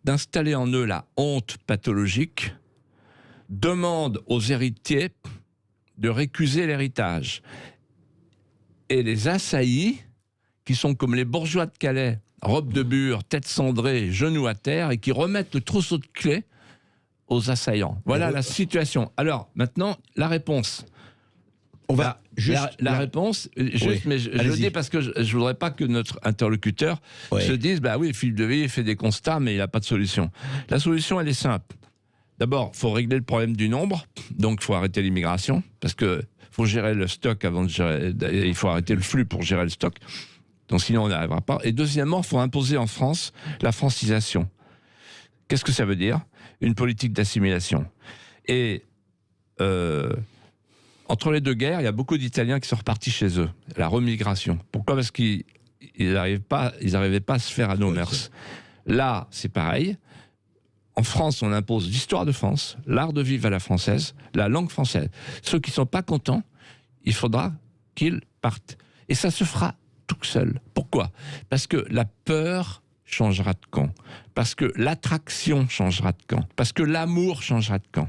d'installer en eux la honte pathologique, demandent aux héritiers de récuser l'héritage. Et les assaillis, qui sont comme les bourgeois de Calais, robe de bure, tête cendrée, genoux à terre, et qui remettent le trousseau de clés aux assaillants. Voilà la situation. Alors, maintenant, la réponse. On va la réponse, juste, mais je le dis parce que je ne voudrais pas que notre interlocuteur se dise, bah oui, Philippe de Villiers fait des constats, mais il n'a pas de solution. La solution, elle est simple. D'abord, il faut régler le problème du nombre, donc il faut arrêter l'immigration, parce que faut gérer le stock avant de gérer, il faut arrêter le flux pour gérer le stock, donc sinon on n'y arrivera pas. Et deuxièmement, il faut imposer en France la francisation. Qu'est-ce que ça veut dire? Une politique d'assimilation. Et entre les deux guerres, il y a beaucoup d'Italiens qui sont repartis chez eux, la remigration. Pourquoi? Parce qu'ils n'arrivaient pas à se faire à nos mœurs. Là, c'est pareil. En France, on impose l'histoire de France, l'art de vivre à la française, la langue française. Ceux qui ne sont pas contents, il faudra qu'ils partent. Et ça se fera tout seul. Pourquoi? Parce que la peur changera de camp. Parce que l'attraction changera de camp. Parce que l'amour changera de camp.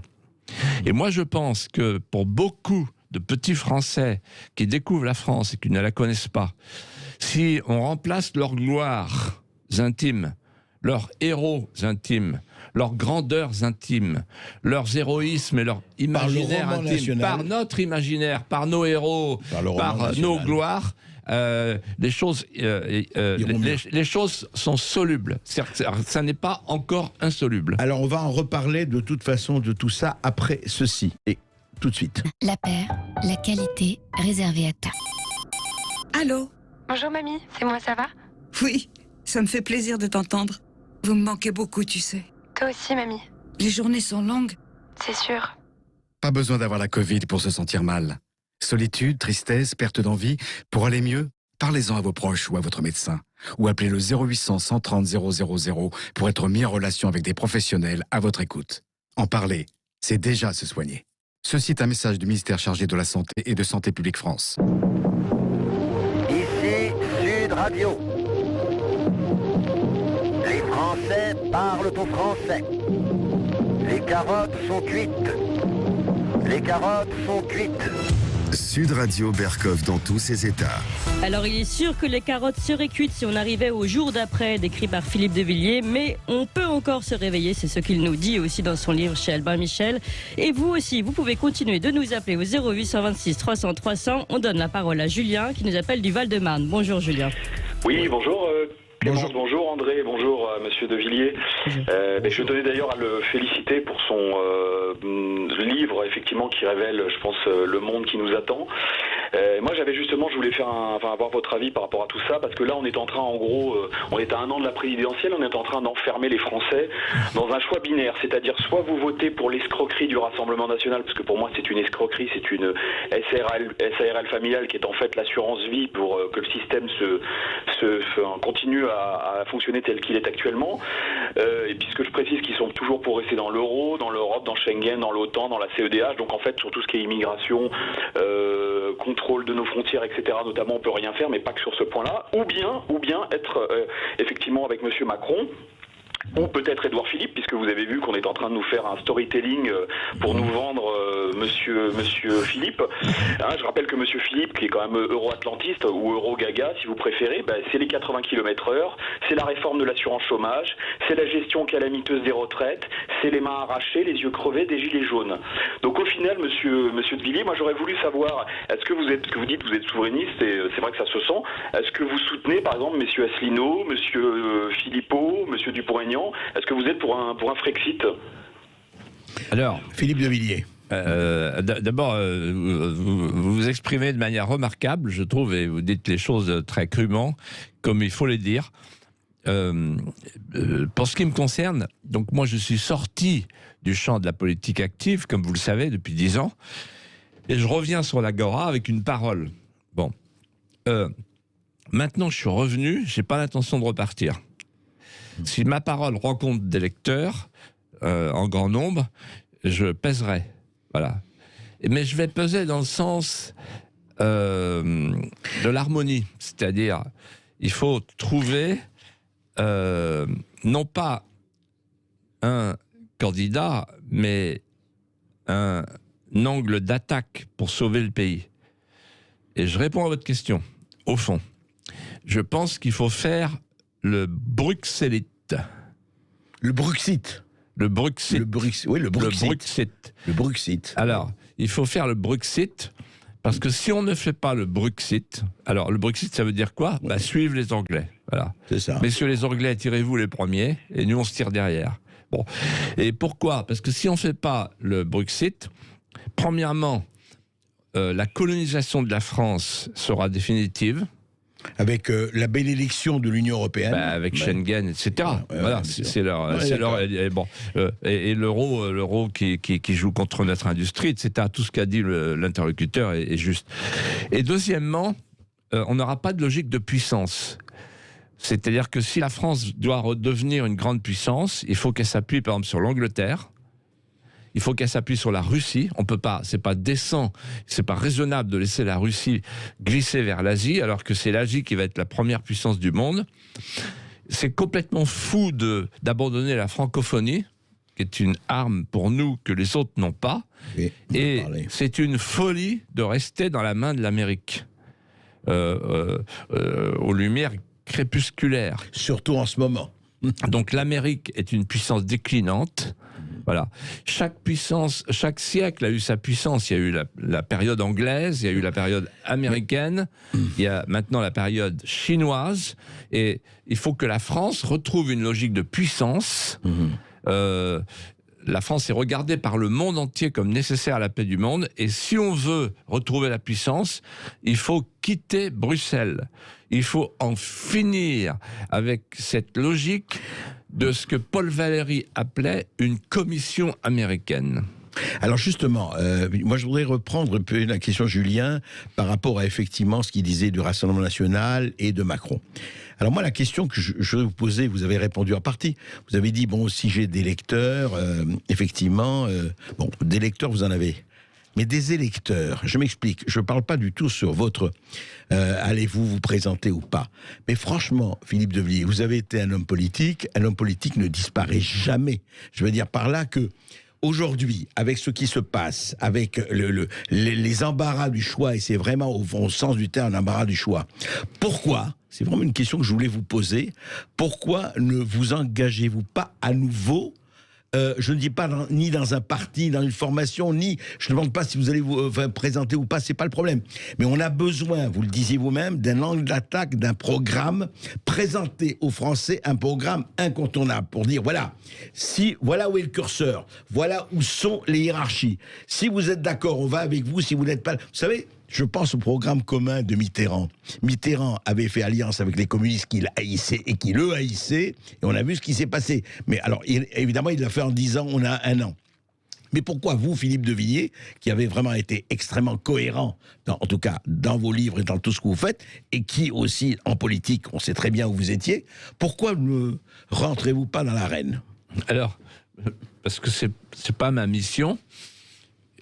Et moi, je pense que pour beaucoup de petits Français qui découvrent la France et qui ne la connaissent pas, si on remplace leurs gloires intimes, leurs héros intimes, leurs grandeurs intimes, leurs héroïsmes et leur imaginaire intime, par notre imaginaire, par nos héros, par nos gloires, les choses sont solubles. Ça n'est pas encore insoluble. Alors on va en reparler de toute façon de tout ça après ceci. Et tout de suite. La paire, la qualité réservée à toi. Allô? Bonjour mamie, c'est moi, ça va? Oui, ça me fait plaisir de t'entendre. Vous me manquez beaucoup, tu sais. Toi aussi, mamie. Les journées sont longues. C'est sûr. Pas besoin d'avoir la Covid pour se sentir mal. Solitude, tristesse, perte d'envie. Pour aller mieux, parlez-en à vos proches ou à votre médecin. Ou appelez le 0800 130 000 pour être mis en relation avec des professionnels à votre écoute. En parler, c'est déjà se soigner. Ceci est un message du ministère chargé de la Santé et de Santé publique France. Ici Sud Radio. Les Français parlent au français. Les carottes sont cuites. Les carottes sont cuites. Sud Radio Berkov dans tous ses états. Alors il est sûr que les carottes seraient cuites si on arrivait au jour d'après, décrit par Philippe de Villiers, mais on peut encore se réveiller, c'est ce qu'il nous dit aussi dans son livre chez Albin Michel. Et vous aussi, vous pouvez continuer de nous appeler au 0826 300 300. On donne la parole à Julien qui nous appelle du Val-de-Marne. Bonjour Julien. Oui, bonjour. Clémence, bonjour André, bonjour Monsieur de Villiers. Je tenais d'ailleurs à le féliciter pour son livre, effectivement, qui révèle, je pense, le monde qui nous attend. Moi, je voulais avoir votre avis par rapport à tout ça, parce que là, on est en train, en gros, on est à 1 an de la présidentielle, on est en train d'enfermer les Français dans un choix binaire, c'est-à-dire soit vous votez pour l'escroquerie du Rassemblement National, parce que pour moi, c'est une escroquerie, c'est une SARL familiale qui est en fait l'assurance vie pour que le système continue à fonctionner tel qu'il est actuellement. Et puisque je précise qu'ils sont toujours pour rester dans l'euro, dans l'Europe, dans Schengen, dans l'OTAN, dans la CEDH, donc en fait sur tout ce qui est immigration, contrôle de nos frontières, etc., notamment, on peut rien faire, mais pas que sur ce point-là, ou bien être effectivement avec Monsieur Macron, ou peut-être Édouard Philippe, puisque vous avez vu qu'on est en train de nous faire un storytelling pour nous vendre Monsieur Philippe. Hein, je rappelle que Monsieur Philippe, qui est quand même euro-atlantiste ou euro-gaga, si vous préférez, c'est les 80 km/h, c'est la réforme de l'assurance chômage, c'est la gestion calamiteuse des retraites, c'est les mains arrachées, les yeux crevés des gilets jaunes. Donc au final, Monsieur de Villiers, moi j'aurais voulu savoir, est-ce que vous êtes, ce que vous dites, vous êtes souverainiste, et c'est vrai que ça se sent, est-ce que vous soutenez par exemple Messieurs Asselineau, Monsieur Philippot, Monsieur Dupont-Aignan, est-ce que vous êtes pour un Frexit? Alors, Philippe de Villiers. D'abord, vous vous exprimez de manière remarquable, je trouve, et vous dites les choses très crûment, comme il faut les dire. Pour ce qui me concerne, donc moi je suis sorti du champ de la politique active, comme vous le savez, depuis 10 ans, et je reviens sur l'Agora avec une parole. Bon, maintenant je suis revenu, j'ai pas l'intention de repartir. Si ma parole rencontre des lecteurs en grand nombre, je pèserai. Voilà. Mais je vais peser dans le sens de l'harmonie. C'est-à-dire, il faut trouver non pas un candidat, mais un angle d'attaque pour sauver le pays. Et je réponds à votre question. Au fond, je pense qu'il faut faire le Bruxellite. Le Bruxit. Le Bruxit. Oui, le Bruxit. Le Bruxit. Le Bruxit. Alors, il faut faire le Bruxit, parce que si on ne fait pas le Bruxit, alors le Bruxit, ça veut dire quoi? Suivre les Anglais. Voilà. C'est ça. Messieurs les Anglais, tirez-vous les premiers, et nous, on se tire derrière. Bon. Et pourquoi? Parce que si on ne fait pas le Bruxit, premièrement, la colonisation de la France sera définitive. Avec la bénédiction de l'Union européenne. Avec Schengen, etc. Voilà, c'est leur... et l'euro qui joue contre notre industrie, etc. Tout ce qu'a dit l'interlocuteur est juste. Et deuxièmement, on n'aura pas de logique de puissance. C'est-à-dire que si la France doit redevenir une grande puissance, il faut qu'elle s'appuie par exemple sur l'Angleterre, il faut qu'elle s'appuie sur la Russie. On peut pas, c'est pas décent, c'est pas raisonnable de laisser la Russie glisser vers l'Asie, alors que c'est l'Asie qui va être la première puissance du monde. C'est complètement fou d'abandonner la francophonie, qui est une arme pour nous que les autres n'ont pas. Et c'est une folie de rester dans la main de l'Amérique, aux lumières crépusculaires. Surtout en ce moment. Donc l'Amérique est une puissance déclinante. Voilà. Chaque siècle a eu sa puissance. Il y a eu la période anglaise, il y a eu la période américaine, il y a maintenant la période chinoise, et il faut que la France retrouve une logique de puissance. La France est regardée par le monde entier comme nécessaire à la paix du monde, et si on veut retrouver la puissance, il faut quitter Bruxelles. Il faut en finir avec cette logique de ce que Paul Valéry appelait une commission américaine. Alors justement, moi je voudrais reprendre un peu la question de Julien par rapport à effectivement ce qu'il disait du Rassemblement National et de Macron. Alors moi la question que je vais vous poser, vous avez répondu en partie. Vous avez dit, bon, si j'ai des lecteurs, effectivement, bon, des lecteurs vous en avez. Mais des électeurs, je m'explique, je ne parle pas du tout sur votre allez-vous vous présenter ou pas. Mais franchement, Philippe de Villiers, vous avez été un homme politique ne disparaît jamais. Je veux dire par là que aujourd'hui, avec ce qui se passe, avec les embarras du choix, et c'est vraiment au sens du terme un embarras du choix, pourquoi, c'est vraiment une question que je voulais vous poser, pourquoi ne vous engagez-vous pas à nouveau je ne dis pas ni dans un parti, dans une formation, ni je ne demande pas si vous allez vous présenter ou pas, c'est pas le problème. Mais on a besoin, vous le disiez vous-même, d'un angle d'attaque, d'un programme, présenter aux Français un programme incontournable pour dire voilà où est le curseur, voilà où sont les hiérarchies. Si vous êtes d'accord, on va avec vous. Si vous n'êtes pas, vous savez. Je pense au programme commun de Mitterrand. Mitterrand avait fait alliance avec les communistes qu'il haïssait et qui le haïssaient, et on a vu ce qui s'est passé. Mais alors, évidemment, il l'a fait en disant on a un an. Mais pourquoi vous, Philippe de Villiers, qui avez vraiment été extrêmement cohérent, en tout cas dans vos livres et dans tout ce que vous faites, et qui aussi, en politique, on sait très bien où vous étiez, pourquoi ne rentrez-vous pas dans l'arène? Alors, parce que c'est pas ma mission.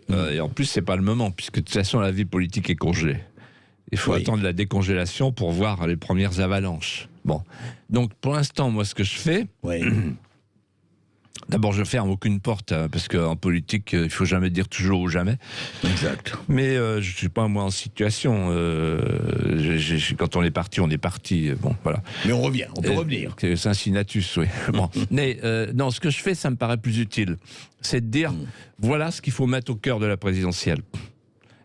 Et en plus, c'est pas le moment, puisque de toute façon, la vie politique est congelée. Il faut attendre la décongélation pour voir les premières avalanches. Bon. Donc, pour l'instant, moi, ce que je fais... D'abord, je ferme aucune porte, parce qu'en politique, il faut jamais dire toujours ou jamais. Exact. Mais je suis pas, moi, en situation. Quand on est parti, on est parti. Bon, voilà. Mais on revient, on peut revenir. Cincinnatus, oui. Bon. Mais non, ce que je fais, ça me paraît plus utile. C'est de dire, voilà ce qu'il faut mettre au cœur de la présidentielle.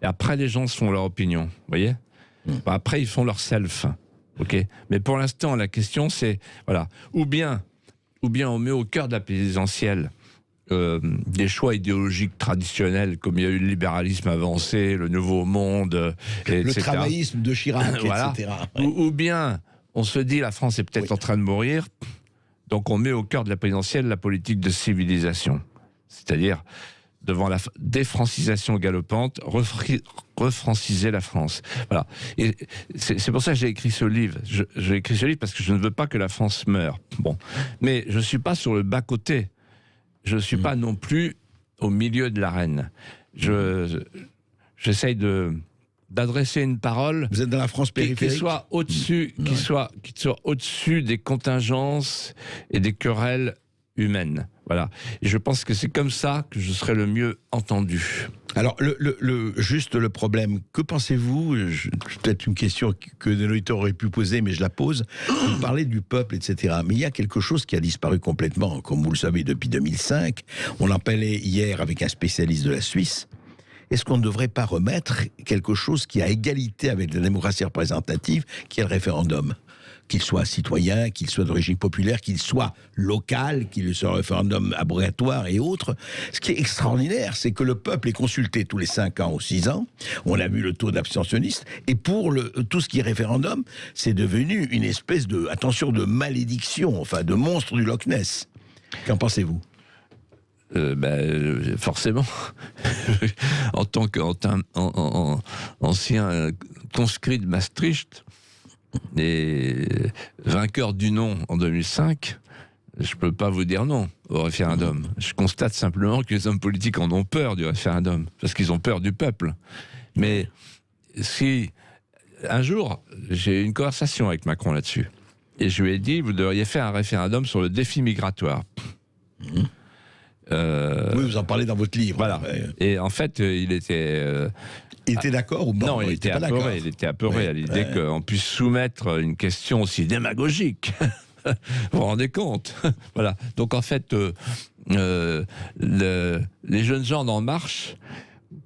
Et après, les gens se font leur opinion. Vous voyez ? Après, ils font leur self. OK ? Mais pour l'instant, la question, c'est, voilà, ou bien on met au cœur de la présidentielle des choix idéologiques traditionnels, comme il y a eu le libéralisme avancé, le nouveau monde, etc. Le travaillisme de Chirac, voilà. etc. Ou bien on se dit la France est peut-être en train de mourir, donc on met au cœur de la présidentielle la politique de civilisation. C'est-à-dire, devant la défrancisation galopante, refranciser la France. Voilà. Et c'est pour ça que j'ai écrit ce livre. J'ai écrit ce livre parce que je ne veux pas que la France meure. Bon. Mais je ne suis pas sur le bas-côté. Je ne suis pas non plus au milieu de l'arène. J'essaye d'adresser une parole. Vous êtes dans la France périphérique, qui soit au-dessus, qui soit au-dessus des contingences et des querelles humaines. Voilà. Et je pense que c'est comme ça que je serai le mieux entendu. Alors, juste le problème, que pensez-vous, peut-être une question que des auditeurs auraient pu poser, mais je la pose, vous parlez du peuple, etc. Mais il y a quelque chose qui a disparu complètement, comme vous le savez, depuis 2005. On en parlait hier avec un spécialiste de la Suisse. Est-ce qu'on ne devrait pas remettre quelque chose qui a égalité avec la démocratie représentative, qui est le référendum ? Qu'il soit citoyen, qu'il soit d'origine populaire, qu'il soit local, qu'il soit référendum abrogatoire et autres. Ce qui est extraordinaire, c'est que le peuple est consulté tous les 5 ans ou 6 ans. On a vu le taux d'abstentionniste. Et pour tout ce qui est référendum, c'est devenu une espèce de, attention, de malédiction, enfin de monstre du Loch Ness. Qu'en pensez-vous ? Forcément, en tant qu'ancien conscrit de Maastricht et vainqueur du non en 2005, je ne peux pas vous dire non au référendum. Je constate simplement que les hommes politiques en ont peur du référendum, parce qu'ils ont peur du peuple. Mais si un jour, j'ai eu une conversation avec Macron là-dessus, et je lui ai dit, vous devriez faire un référendum sur le défi migratoire. Oui, vous en parlez dans votre livre. Voilà. Et en fait, il était... il était d'accord ou pas? Non, il était apeuré. Il était apeuré à l'idée qu'on puisse soumettre une question aussi démagogique. Vous vous rendez compte? Voilà. Donc en fait, les jeunes gens d'En Marche,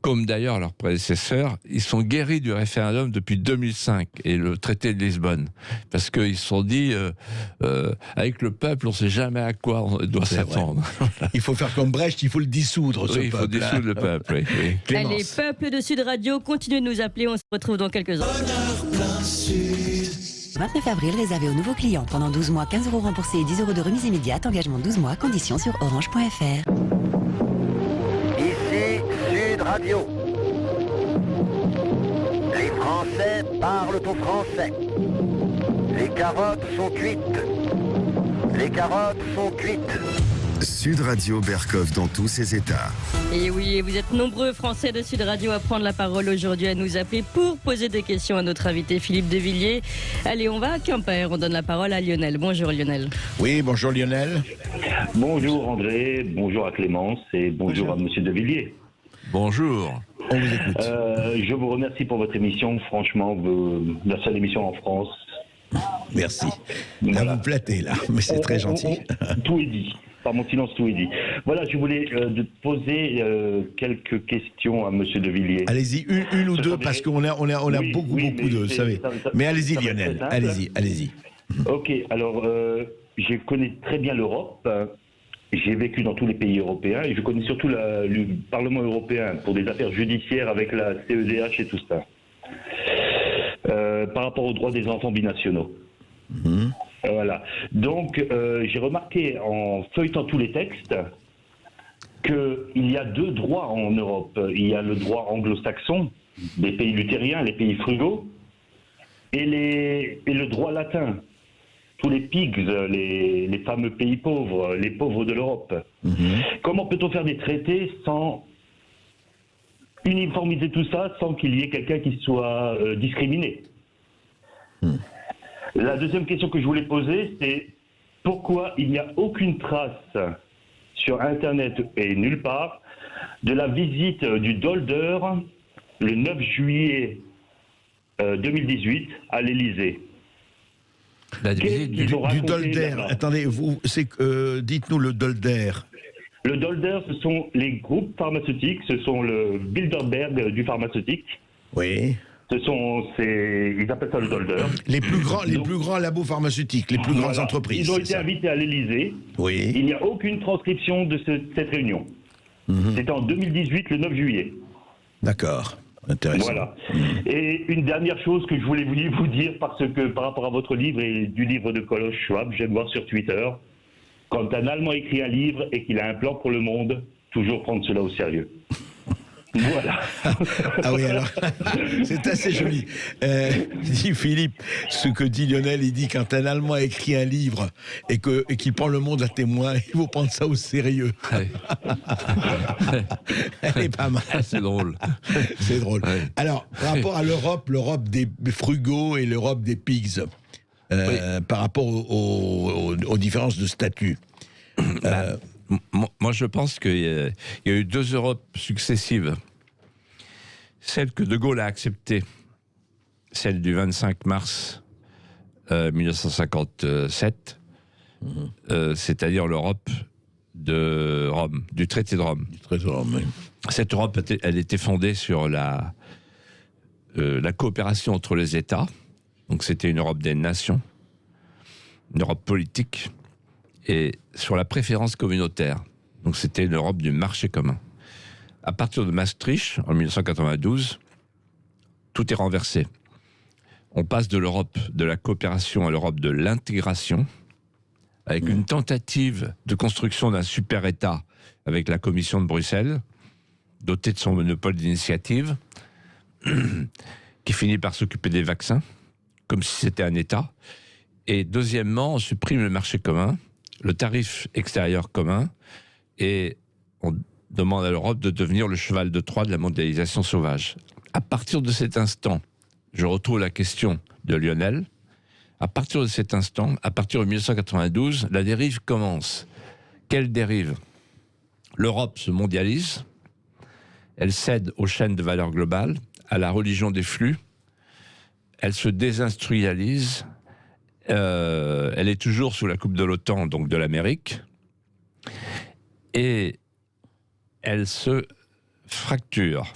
comme d'ailleurs leurs prédécesseurs, ils sont guéris du référendum depuis 2005 et le traité de Lisbonne. Parce qu'ils se sont dit, avec le peuple, on ne sait jamais à quoi on doit s'attendre. Voilà. Il faut faire comme Brecht, il faut le dissoudre, ce peuple. Il faut dissoudre le peuple, oui. Allez, peuple de Sud Radio, continuez de nous appeler, on se retrouve dans quelques heures. 29 avril, réservé aux nouveaux clients. Pendant 12 mois, 15 € remboursés et 10 € de remise immédiate. Engagement 12 mois, conditions sur orange.fr. Ici Sud Radio. Les Français parlent au français. Les carottes sont cuites. Les carottes sont cuites. Sud Radio Berkov dans tous ses états. Et oui, vous êtes nombreux Français de Sud Radio à prendre la parole aujourd'hui, à nous appeler pour poser des questions à notre invité Philippe de Villiers. Allez, on va à Quimper, on donne la parole à Lionel. Bonjour Lionel. Oui, bonjour Lionel. Bonjour André, bonjour à Clémence et bonjour à Monsieur de Villiers. Bonjour. On vous écoute. Je vous remercie pour votre émission, franchement, la seule émission en France. Merci. Là, vous flattez, là, mais c'est très gentil. Tout est dit. Par mon silence, tout est dit. Voilà, je voulais poser quelques questions à Monsieur de Villiers. Allez-y, une ou deux, parce qu'on a beaucoup de, vous savez. Mais allez-y, Lionel, allez-y. Ok, alors, je connais très bien l'Europe. J'ai vécu dans tous les pays européens et je connais surtout le Parlement européen pour des affaires judiciaires avec la CEDH et tout ça. Par rapport aux droits des enfants binationaux. Voilà. Donc, j'ai remarqué en feuilletant tous les textes qu'il y a deux droits en Europe. Il y a le droit anglo-saxon, des pays luthériens, les pays frugaux, et le droit latin. Tous les pigs, les fameux pays pauvres, les pauvres de l'Europe. Comment peut-on faire des traités sans uniformiser tout ça sans qu'il y ait quelqu'un qui soit discriminé. La deuxième question que je voulais poser, c'est pourquoi il n'y a aucune trace sur Internet et nulle part de la visite du Dolder le 9 juillet 2018 à l'Élysée. La visite du Dolder. Attendez, dites-nous le Dolder. Le Dolder, ce sont les groupes pharmaceutiques, ce sont le Bilderberg du pharmaceutique. Oui. Ils appellent ça le Dolder. Les plus grands labos pharmaceutiques, les plus grandes entreprises. Ils ont été invités à l'Élysée. Oui. Il n'y a aucune transcription de cette réunion. C'était en 2018, le 9 juillet. D'accord. Intéressant. Voilà. Et une dernière chose que je voulais vous dire, parce que par rapport à votre livre et du livre de Klaus Schwab, j'aime voir sur Twitter, quand un Allemand écrit un livre et qu'il a un plan pour le monde, toujours prendre cela au sérieux. Voilà. Ah oui, alors, c'est assez joli. Dit Philippe, ce que dit Lionel, il dit quand un Allemand écrit un livre et qu'il prend le monde à témoin, il faut prendre ça au sérieux. Elle est pas mal. C'est drôle. C'est drôle. Ouais. Alors, par rapport à l'Europe des frugaux et l'Europe des pigs, par rapport aux différences de statut. Moi, je pense qu'il y a eu 2 Europes successives. Celle que De Gaulle a acceptée, celle du 25 mars 1957, c'est-à-dire l'Europe de Rome, du traité de Rome. Oui. Cette Europe, elle était fondée sur la coopération entre les États. Donc c'était une Europe des nations, une Europe politique, et sur la préférence communautaire. Donc c'était une Europe du marché commun. À partir de Maastricht, en 1992, tout est renversé. On passe de l'Europe de la coopération à l'Europe de l'intégration, avec une tentative de construction d'un super-État avec la Commission de Bruxelles, dotée de son monopole d'initiative, qui finit par s'occuper des vaccins, comme si c'était un État. Et deuxièmement, on supprime le marché commun, le tarif extérieur commun, et on demande à l'Europe de devenir le cheval de Troie de la mondialisation sauvage. À partir de cet instant, je retrouve la question de Lionel, à partir de cet instant, à partir de 1992, la dérive commence. Quelle dérive ? L'Europe se mondialise, elle cède aux chaînes de valeur globale, à la religion des flux, elle se désindustrialise, elle est toujours sous la coupe de l'OTAN, donc de l'Amérique, et elle se fracture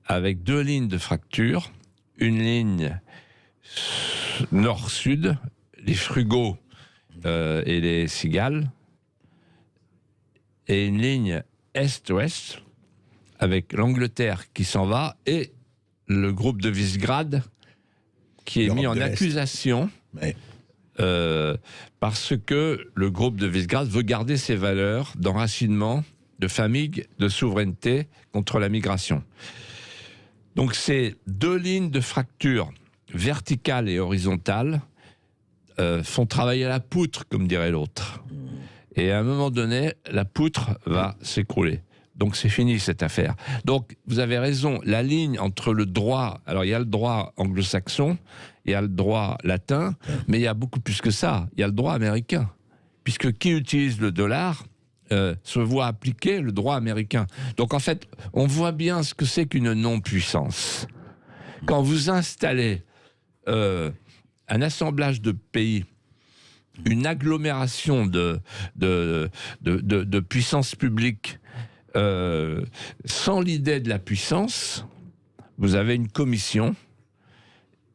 avec 2 lignes de fracture, une ligne nord-sud, les frugaux et les cigales, et une ligne est-ouest avec l'Angleterre qui s'en va et le groupe de Visegrad qui est mis en accusation parce que le groupe de Visegrad veut garder ses valeurs d'enracinement, de famille, de souveraineté contre la migration. Donc ces 2 lignes de fracture verticale et horizontale font travailler la poutre, comme dirait l'autre. Et à un moment donné, la poutre va s'écrouler. Donc c'est fini cette affaire. Donc vous avez raison, la ligne entre le droit, alors il y a le droit anglo-saxon, il y a le droit latin, mais il y a beaucoup plus que ça, il y a le droit américain. Puisque qui utilise le dollar se voit appliquer le droit américain. Donc en fait, on voit bien ce que c'est qu'une non-puissance. Quand vous installez un assemblage de pays, une agglomération de puissance publique, sans l'idée de la puissance, vous avez une commission,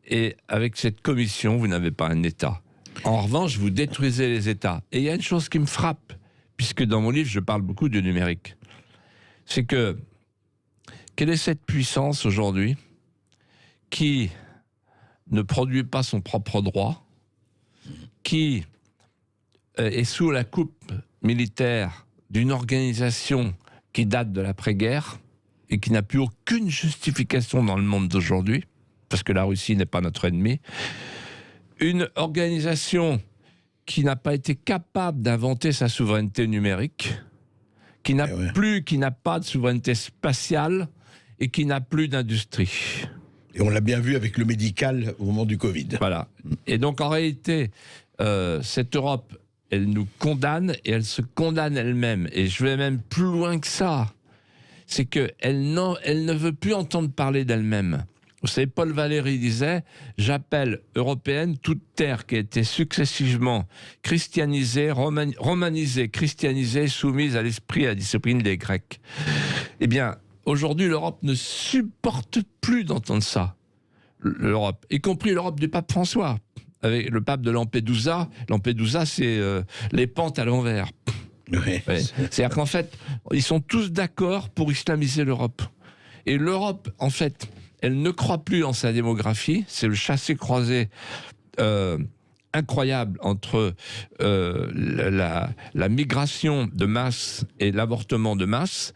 et avec cette commission, vous n'avez pas un État. En revanche, vous détruisez les États. Et il y a une chose qui me frappe, puisque dans mon livre, je parle beaucoup du numérique. C'est que, quelle est cette puissance aujourd'hui qui ne produit pas son propre droit, qui est sous la coupe militaire d'une organisation qui date de l'après-guerre et qui n'a plus aucune justification dans le monde d'aujourd'hui, parce que la Russie n'est pas notre ennemi, une organisation qui n'a pas été capable d'inventer sa souveraineté numérique, qui n'a pas de souveraineté spatiale et qui n'a plus d'industrie. Et on l'a bien vu avec le médical au moment du Covid. Voilà. Et donc en réalité, cette Europe, elle nous condamne et elle se condamne elle-même. Et je vais même plus loin que ça. C'est qu'elle ne veut plus entendre parler d'elle-même. Vous savez, Paul Valéry disait « J'appelle européenne toute terre qui a été successivement christianisée, romanisée, christianisée, soumise à l'esprit et à la discipline des Grecs. » Eh bien, aujourd'hui, l'Europe ne supporte plus d'entendre ça. L'Europe, y compris l'Europe du pape François, avec le pape de Lampedusa. Lampedusa, c'est les pentes à l'envers. Ouais. Ouais. C'est-à-dire qu'en fait, ils sont tous d'accord pour islamiser l'Europe. Et l'Europe, en fait, elle ne croit plus en sa démographie. C'est le chassé-croisé incroyable entre la migration de masse et l'avortement de masse.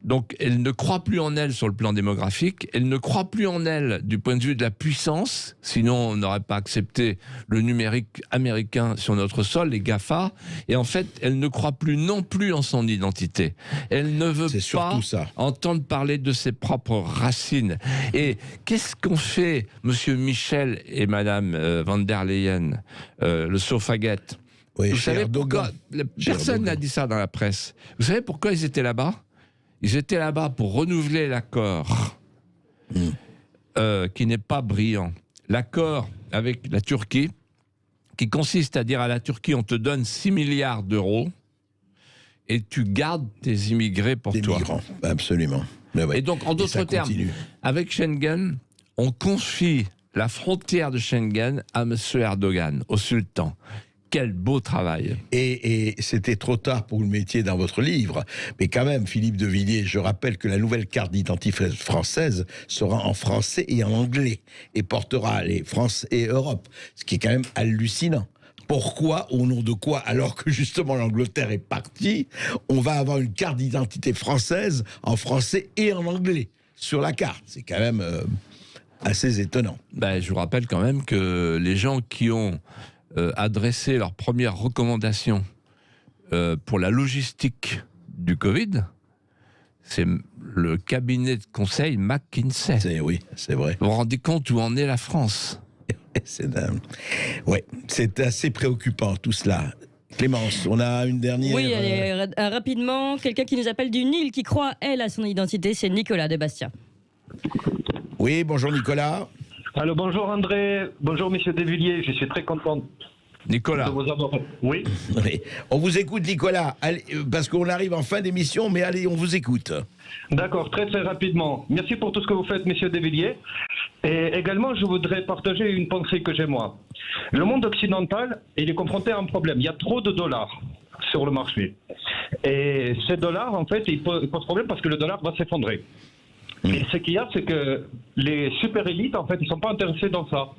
Donc, elle ne croit plus en elle sur le plan démographique, elle ne croit plus en elle du point de vue de la puissance, sinon on n'aurait pas accepté le numérique américain sur notre sol, les GAFA, et en fait, elle ne croit plus non plus en son identité. Elle ne veut pas entendre parler de ses propres racines. Et qu'est-ce qu'ont fait monsieur Michel et madame van der Leyen, le Sofagette? Vous savez pourquoi personne n'a dit ça dans la presse. Vous savez pourquoi ils étaient là-bas? Ils étaient là-bas pour renouveler l'accord qui n'est pas brillant. L'accord avec la Turquie, qui consiste à dire à la Turquie, on te donne 6 milliards d'euros et tu gardes tes immigrés pour toi. Migrants, absolument. Et donc, en d'autres termes, avec Schengen, on confie la frontière de Schengen à M. Erdogan, au sultan. Quel beau travail. Et c'était trop tard pour le métier dans votre livre. Mais quand même, Philippe de Villiers, je rappelle que la nouvelle carte d'identité française sera en français et en anglais. Et portera les France et Europe. Ce qui est quand même hallucinant. Pourquoi, au nom de quoi, alors que justement l'Angleterre est partie, on va avoir une carte d'identité française en français et en anglais sur la carte? C'est quand même assez étonnant. Je vous rappelle quand même que les gens qui ont adressé leurs premières recommandations pour la logistique du Covid, c'est le cabinet de conseil McKinsey. Oui, c'est vrai. Vous vous rendez compte où en est la France? C'est assez préoccupant tout cela. Clémence, on a une dernière... Oui, allez, rapidement, quelqu'un qui nous appelle du Nil, qui croit, elle, à son identité, c'est Nicolas de Bastia. Oui, bonjour Nicolas. Alors bonjour André, bonjour Monsieur De Villiers, je suis très content. Nicolas. De vous avoir... Oui. On vous écoute Nicolas, allez, parce qu'on arrive en fin d'émission, mais allez, on vous écoute. D'accord, très très rapidement. Merci pour tout ce que vous faites, Monsieur De Villiers. Et également, je voudrais partager une pensée que j'ai moi. Le monde occidental, il est confronté à un problème. Il y a trop de dollars sur le marché. Et ces dollars, en fait, ils posent problème parce que le dollar va s'effondrer. Et ce qu'il y a, c'est que les super élites, en fait, ils ne sont pas intéressés dans ça.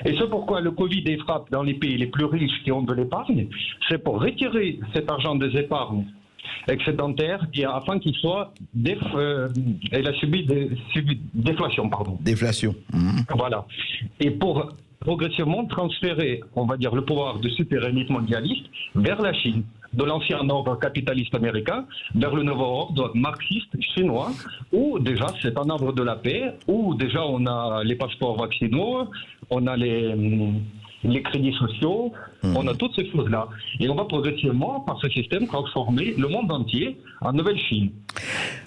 Et c'est pourquoi le Covid frappe dans les pays les plus riches qui ont de l'épargne, c'est pour retirer cet argent des épargnes excédentaires afin qu'il soit elle a subi déflation, pardon. Déflation. Voilà. Et pour progressivement transférer, on va dire, le pouvoir de super élite mondialiste vers la Chine, de l'ancien ordre capitaliste américain vers le nouveau ordre marxiste chinois, où déjà c'est un ordre de la paix, où déjà on a les passeports vaccinaux, on a les crédits sociaux, on a toutes ces choses-là. Et on va progressivement, par ce système, transformer le monde entier en nouvelle Chine.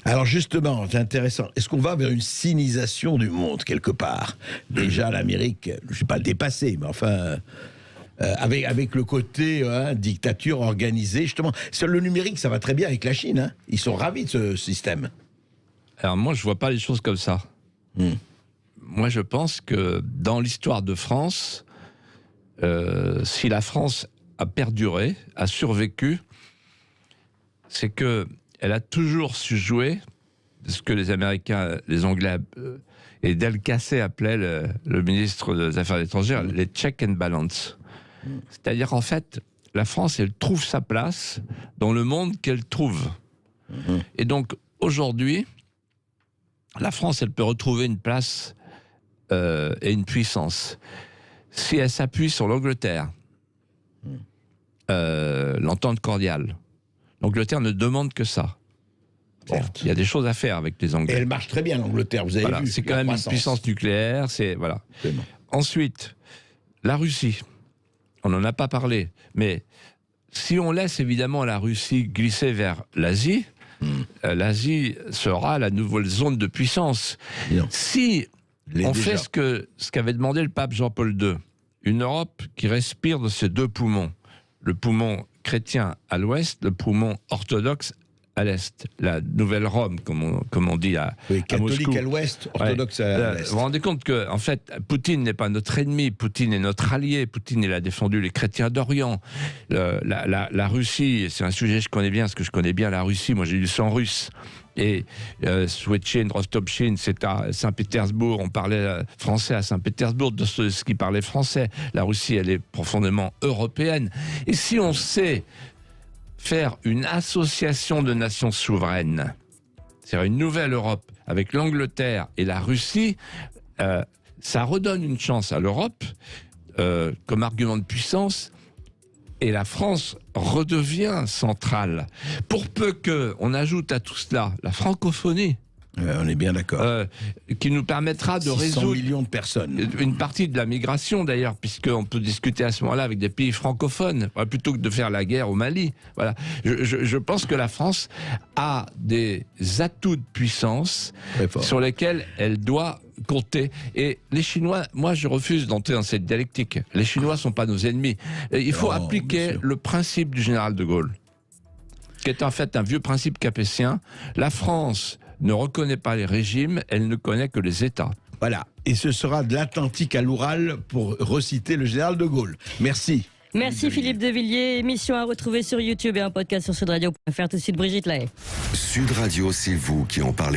Alors justement, c'est intéressant. Est-ce qu'on va vers une sinisation du monde, quelque part? Déjà, l'Amérique, je ne suis pas dépassé, mais enfin... avec le côté dictature organisée, justement. Sur le numérique, ça va très bien avec la Chine. Hein. Ils sont ravis de ce système. Alors moi, je ne vois pas les choses comme ça. Moi, je pense que dans l'histoire de France, si la France a perduré, a survécu, c'est qu'elle a toujours su jouer ce que les Américains, les Anglais et Delcassé appelaient le ministre des Affaires étrangères, les check and balance. C'est-à-dire, en fait, la France, elle trouve sa place dans le monde qu'elle trouve. Et donc, aujourd'hui, la France, elle peut retrouver une place et une puissance. Si elle s'appuie sur l'Angleterre, l'entente cordiale. L'Angleterre ne demande que ça. Bon, il y a des choses à faire avec les Anglais. Et elle marche très bien, l'Angleterre, vous avez vu. C'est quand même une puissance nucléaire. Voilà. Ensuite, la Russie. On n'en a pas parlé. Mais si on laisse évidemment la Russie glisser vers l'Asie, l'Asie sera la nouvelle zone de puissance. Si on fait ce qu'avait demandé le pape Jean-Paul II, une Europe qui respire de ses deux poumons, le poumon chrétien à l'ouest, le poumon orthodoxe à l'est, la nouvelle Rome, comme on dit à catholique Moscou. à l'ouest, orthodoxe à l'est. Vous vous rendez compte que, en fait, Poutine n'est pas notre ennemi, Poutine est notre allié, Poutine il a défendu les chrétiens d'Orient. La Russie, c'est un sujet que je connais bien, parce que je connais bien la Russie, moi j'ai du sang russe. Et Suetchine, Rostopchine, c'est à Saint-Pétersbourg, on parlait français à Saint-Pétersbourg, de ceux qui parlaient français. La Russie, elle est profondément européenne. Et si on sait faire une association de nations souveraines, c'est-à-dire une nouvelle Europe avec l'Angleterre et la Russie, ça redonne une chance à l'Europe comme argument de puissance, et la France redevient centrale. Pour peu qu'on ajoute à tout cela la francophonie, on est bien d'accord. Qui nous permettra de 600 résoudre millions de personnes. Une partie de la migration d'ailleurs, puisqu'on peut discuter à ce moment-là avec des pays francophones, plutôt que de faire la guerre au Mali. Voilà. Je pense que la France a des atouts de puissance sur lesquels elle doit compter. Et les Chinois, moi je refuse d'entrer dans cette dialectique. Les Chinois ne sont pas nos ennemis. Il faut appliquer le principe du général de Gaulle, qui est en fait un vieux principe capétien. La France ne reconnaît pas les régimes, elle ne connaît que les États. Voilà, et ce sera de l'Atlantique à l'Oural pour reciter le général de Gaulle. Merci. Merci Philippe de Villiers, émission à retrouver sur YouTube et un podcast sur sudradio.fr. Tout de suite Brigitte Lahaye. Sud Radio, c'est vous qui en parlez.